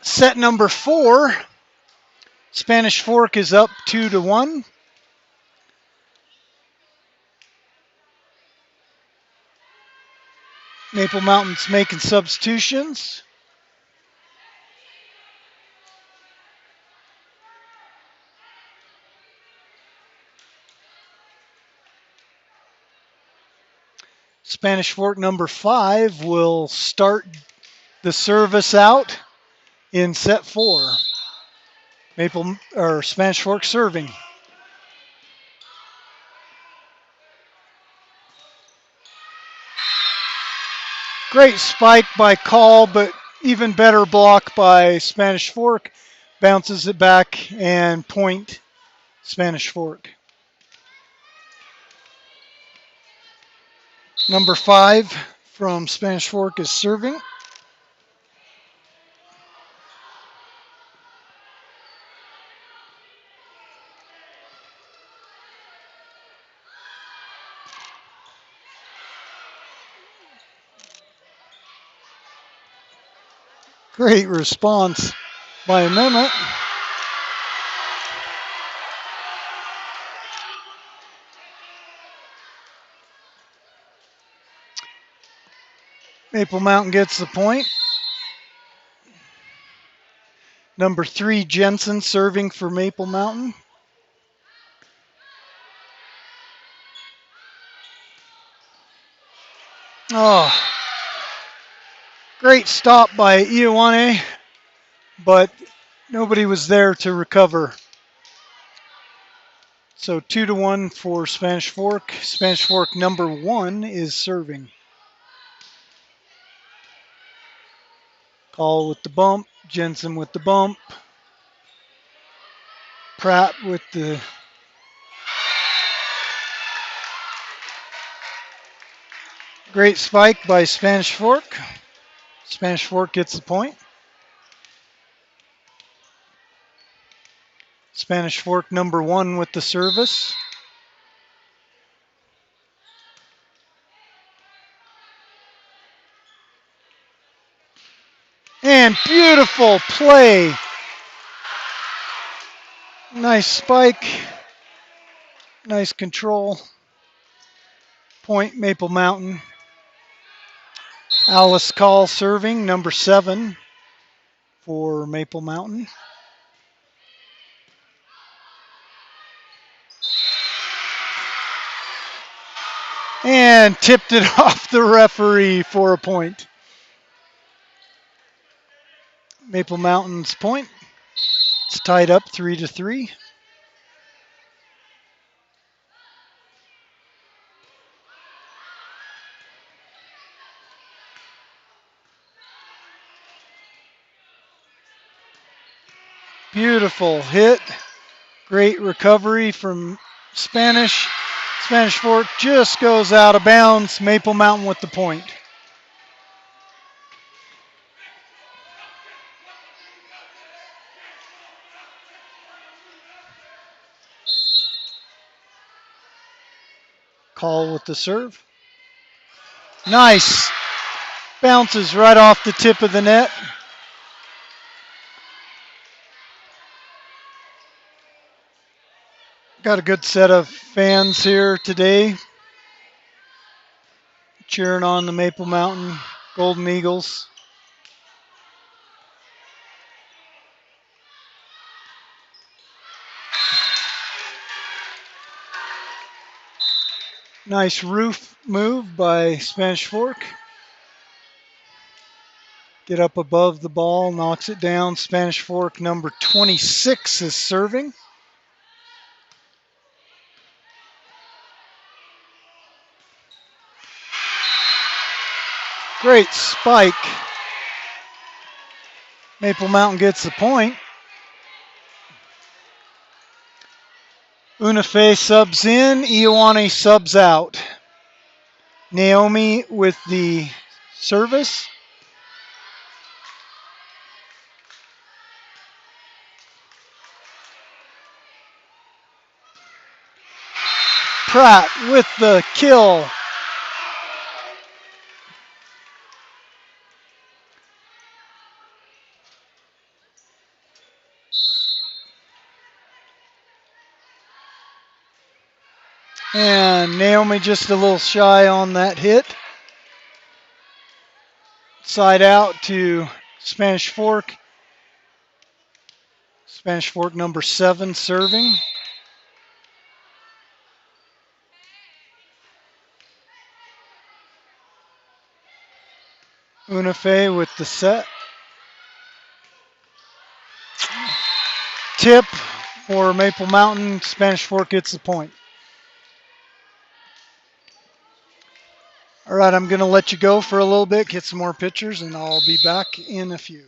set number 4. Spanish Fork is up 2-1. Maple Mountain's making substitutions. Spanish Fork number 5 will start the service out in set 4. Spanish Fork serving. Great spike by Call, but even better block by Spanish Fork. Bounces it back and point Spanish Fork. Number 5 from Spanish Fork is serving. Great response by Mehmet. Maple Mountain gets the point. Number 3, Jensen serving for Maple Mountain. Oh, great stop by Ioane, but nobody was there to recover. So 2-1 for Spanish Fork. Spanish Fork number 1 is serving. Call with the bump. Jensen with the bump. Pratt with the great spike by Spanish Fork. Spanish Fork gets the point. Spanish Fork number 1 with the service. And beautiful play. Nice spike. Nice control. Point Maple Mountain. Alice Call serving, number 7 for Maple Mountain. And tipped it off the referee for a point. Maple Mountain's point. It's tied up 3-3. Beautiful hit. Great recovery from Spanish. Spanish Fork just goes out of bounds. Maple Mountain with the point. Call with the serve. Nice. Bounces right off the tip of the net. Got a good set of fans here today cheering on the Maple Mountain Golden Eagles. Nice roof move by Spanish Fork. Get up above the ball, knocks it down. Spanish Fork number 26 is serving. Great spike. Maple Mountain gets the point. Unafe subs in, Ioane subs out. Naomi with the service. Pratt with the kill. And Naomi just a little shy on that hit. Side out to Spanish Fork. Spanish Fork number 7 serving. Unafe with the set. Tip for Maple Mountain. Spanish Fork gets the point. All right, I'm going to let you go for a little bit, get some more pictures, and I'll be back in a few.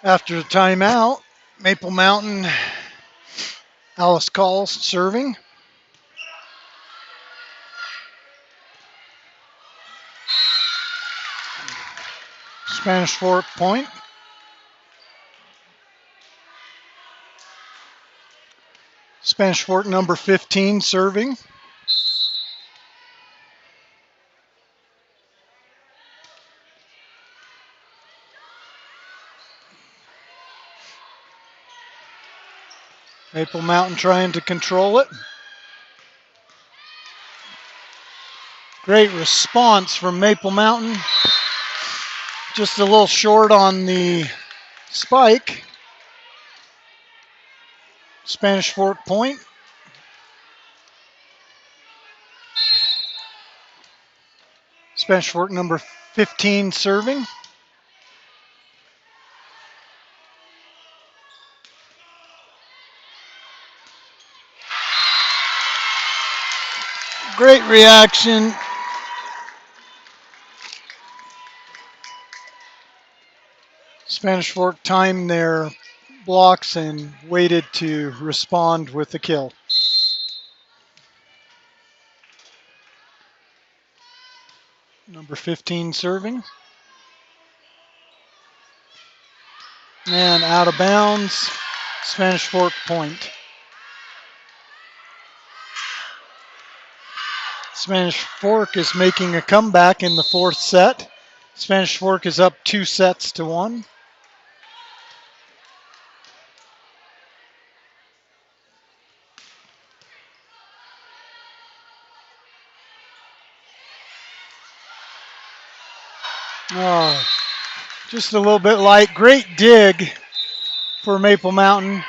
After the timeout, Maple Mountain, Alice Calls serving. Spanish Fork point. Spanish Fork number 15 serving. Maple Mountain trying to control it. Great response from Maple Mountain. Just a little short on the spike. Spanish Fork point. Spanish Fork number 15 serving. Great reaction. Spanish Fork timed their blocks and waited to respond with the kill. Number 15 serving. And out of bounds. Spanish Fork point. Spanish Fork is making a comeback in the fourth set. Spanish Fork is up 2-1. Oh, just a little bit light. Great dig for Maple Mountain.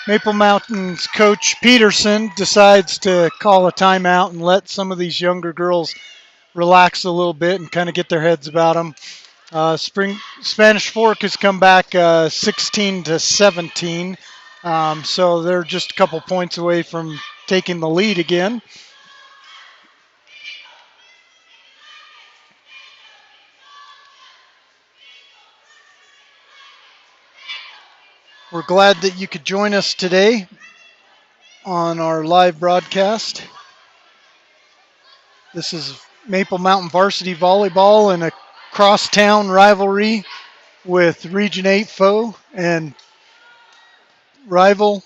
Maple Mountain's coach Peterson decides to call a timeout and let some of these younger girls relax a little bit and kind of get their heads about them. Spanish Fork has come back 16-17, so they're just a couple points away from taking the lead again. We're glad that you could join us today on our live broadcast. This is Maple Mountain Varsity Volleyball in a crosstown rivalry with Region 8 foe and rival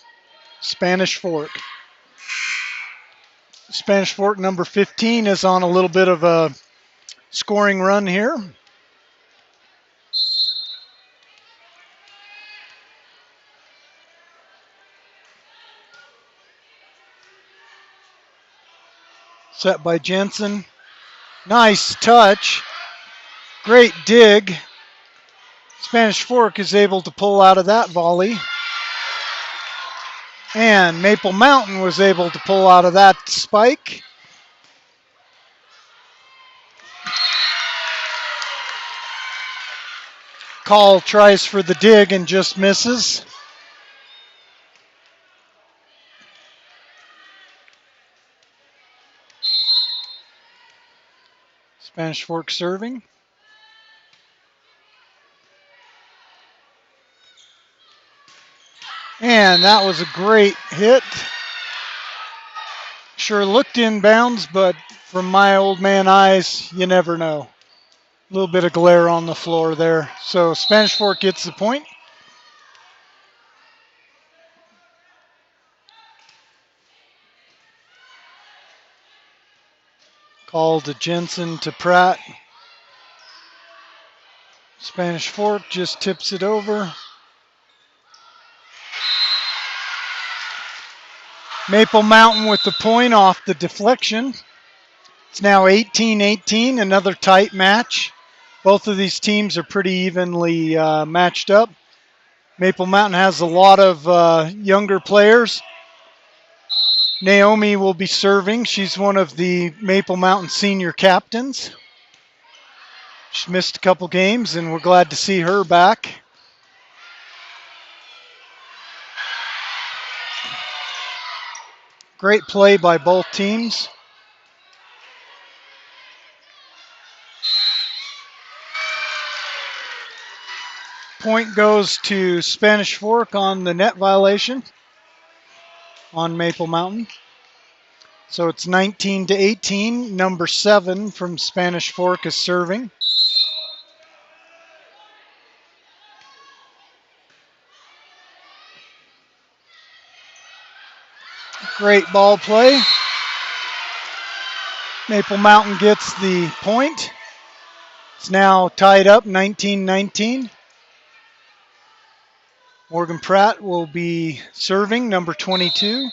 Spanish Fork. Spanish Fork number 15 is on a little bit of a scoring run here. Set by Jensen. Nice touch. Great dig. Spanish Fork is able to pull out of that volley. And Maple Mountain was able to pull out of that spike. Call tries for the dig and just misses. Spanish Fork serving. And that was a great hit. Sure looked inbounds, but from my old man eyes, you never know. A little bit of glare on the floor there. So Spanish Fork gets the point. Call to Jensen to Pratt. Spanish Fork just tips it over. Maple Mountain with the point off the deflection. It's now 18-18, another tight match. Both of these teams are pretty evenly matched up. Maple Mountain has a lot of younger players. Naomi will be serving. She's one of the Maple Mountain senior captains. She missed a couple games, and we're glad to see her back. Great play by both teams. Point goes to Spanish Fork on the net violation on Maple Mountain. So it's 19-18. Number 7 from Spanish Fork is serving. Great ball play. Maple Mountain gets the point. It's now tied up 19-19. Morgan Pratt will be serving, number 22.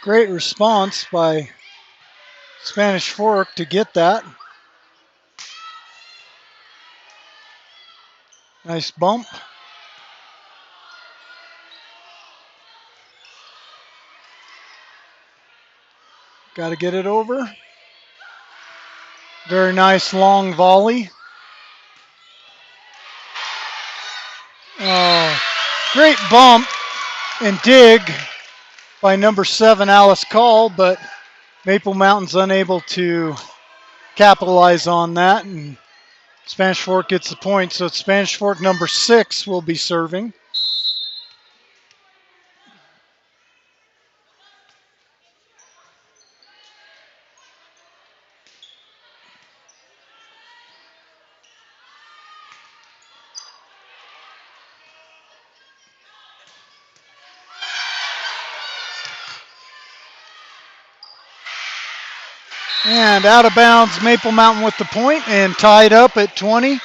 Great response by Spanish Fork to get that. Nice bump. Got to get it over. Very nice long volley. Oh, great bump and dig by number 7, Alice Call, but Maple Mountain's unable to capitalize on that, and Spanish Fork gets the point. So Spanish Fork number 6 will be serving. And out of bounds, Maple Mountain with the point and tied up at 20.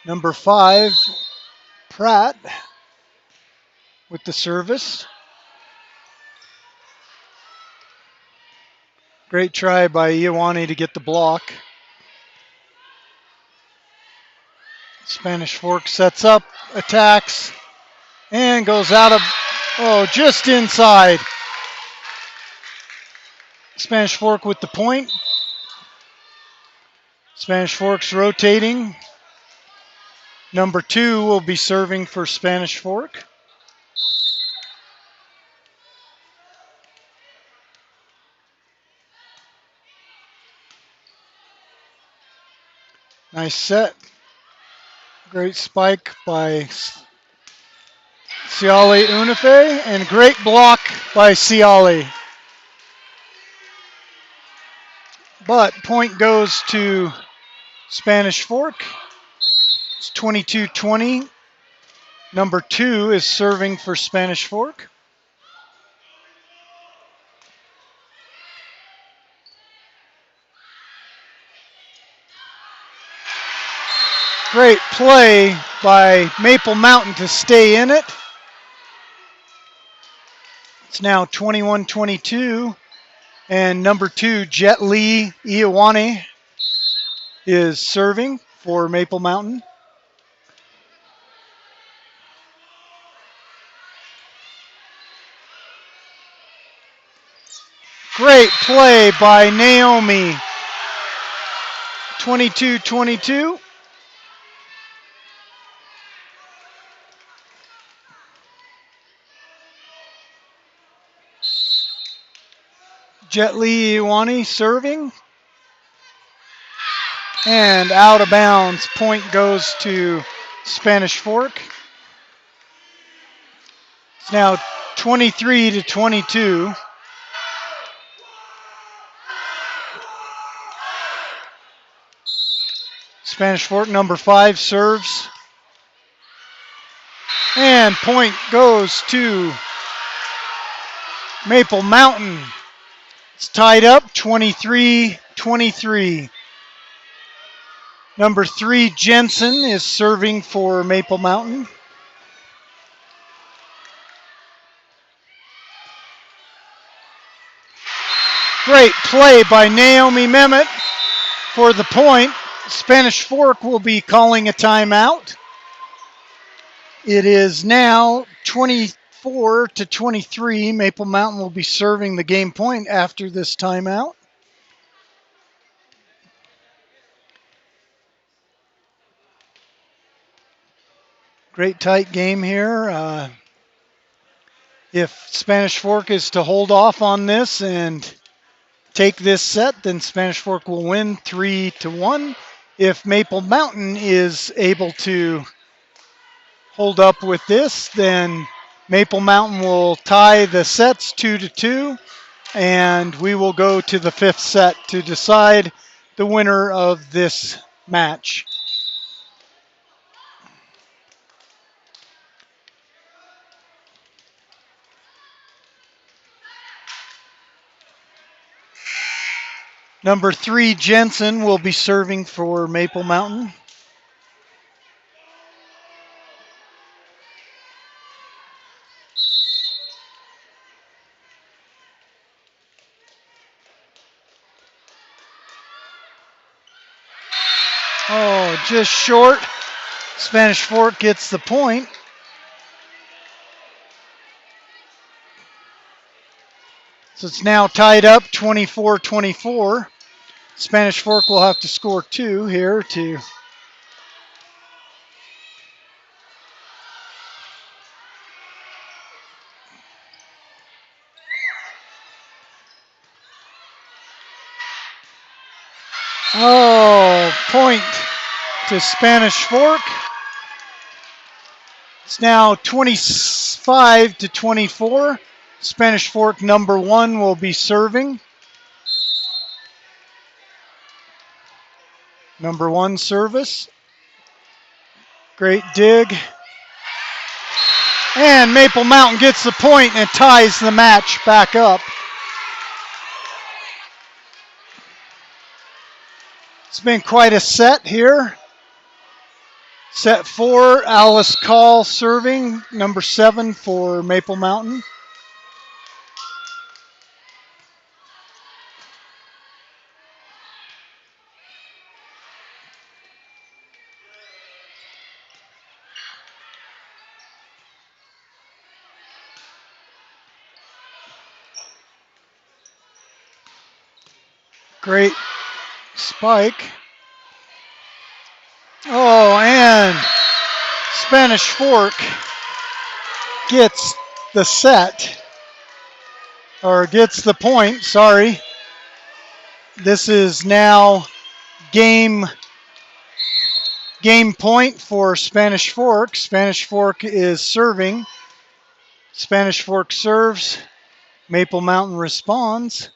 Number 5, Pratt with the service. Great try by Ioane to get the block. Spanish Fork sets up, attacks, and goes out of, just inside. Spanish Fork with the point. Spanish Fork's rotating. Number 2 will be serving for Spanish Fork. Nice set. Great spike by Siale Unife, and great block by Siale. But point goes to Spanish Fork. It's 22-20. Number 2 is serving for Spanish Fork. Great play by Maple Mountain to stay in it. It's now 21-22, and number 2, Jet Li Ioane, is serving for Maple Mountain. Great play by Naomi. 22-22. Jet Li Ioane serving. And out of bounds. Point goes to Spanish Fork. It's now 23-22. Spanish Fork number 5 serves. And point goes to Maple Mountain. It's tied up 23-23. Number 3, Jensen, is serving for Maple Mountain. Great play by Naomi Mehmet for the point. Spanish Fork will be calling a timeout. It is now 24-23. Maple Mountain will be serving the game point after this timeout. Great tight game here. If Spanish Fork is to hold off on this and take this set, then Spanish Fork will win 3-1. If Maple Mountain is able to hold up with this, then Maple Mountain will tie the sets 2-2, and we will go to the fifth set to decide the winner of this match. Number 3, Jensen, will be serving for Maple Mountain. Oh, just short. Spanish Fork gets the point. So it's now tied up 24-24. Spanish Fork will have to score 2 here to point to Spanish Fork. It's now 25-24. Spanish Fork number 1 will be serving. Number 1 service. Great dig. And Maple Mountain gets the point and ties the match back up. It's been quite a set here. Set 4, Alice Call serving, number 7 for Maple Mountain. Great spike. Oh, and Spanish Fork gets the set, or gets the point, sorry. This is now game point for Spanish Fork. Spanish Fork is serving. Spanish Fork serves. Maple Mountain responds.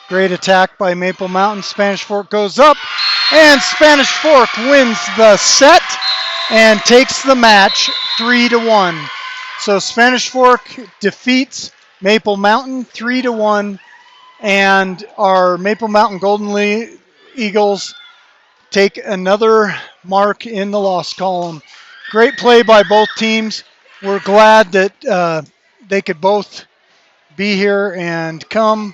Great attack by Maple Mountain. Spanish Fork goes up, and Spanish Fork wins the set and takes the match 3-1. So Spanish Fork defeats Maple Mountain 3-1, and our Maple Mountain Golden Eagles take another mark in the loss column. Great play by both teams. We're glad that they could both be here and come.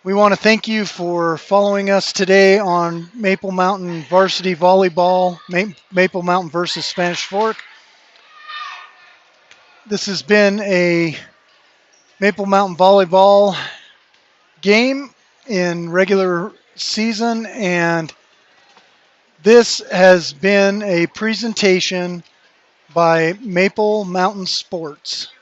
We want to thank you for following us today on Maple Mountain Varsity Volleyball, Maple Mountain versus Spanish Fork. This has been a Maple Mountain Volleyball game in regular season, and this has been a presentation by Maple Mountain Sports.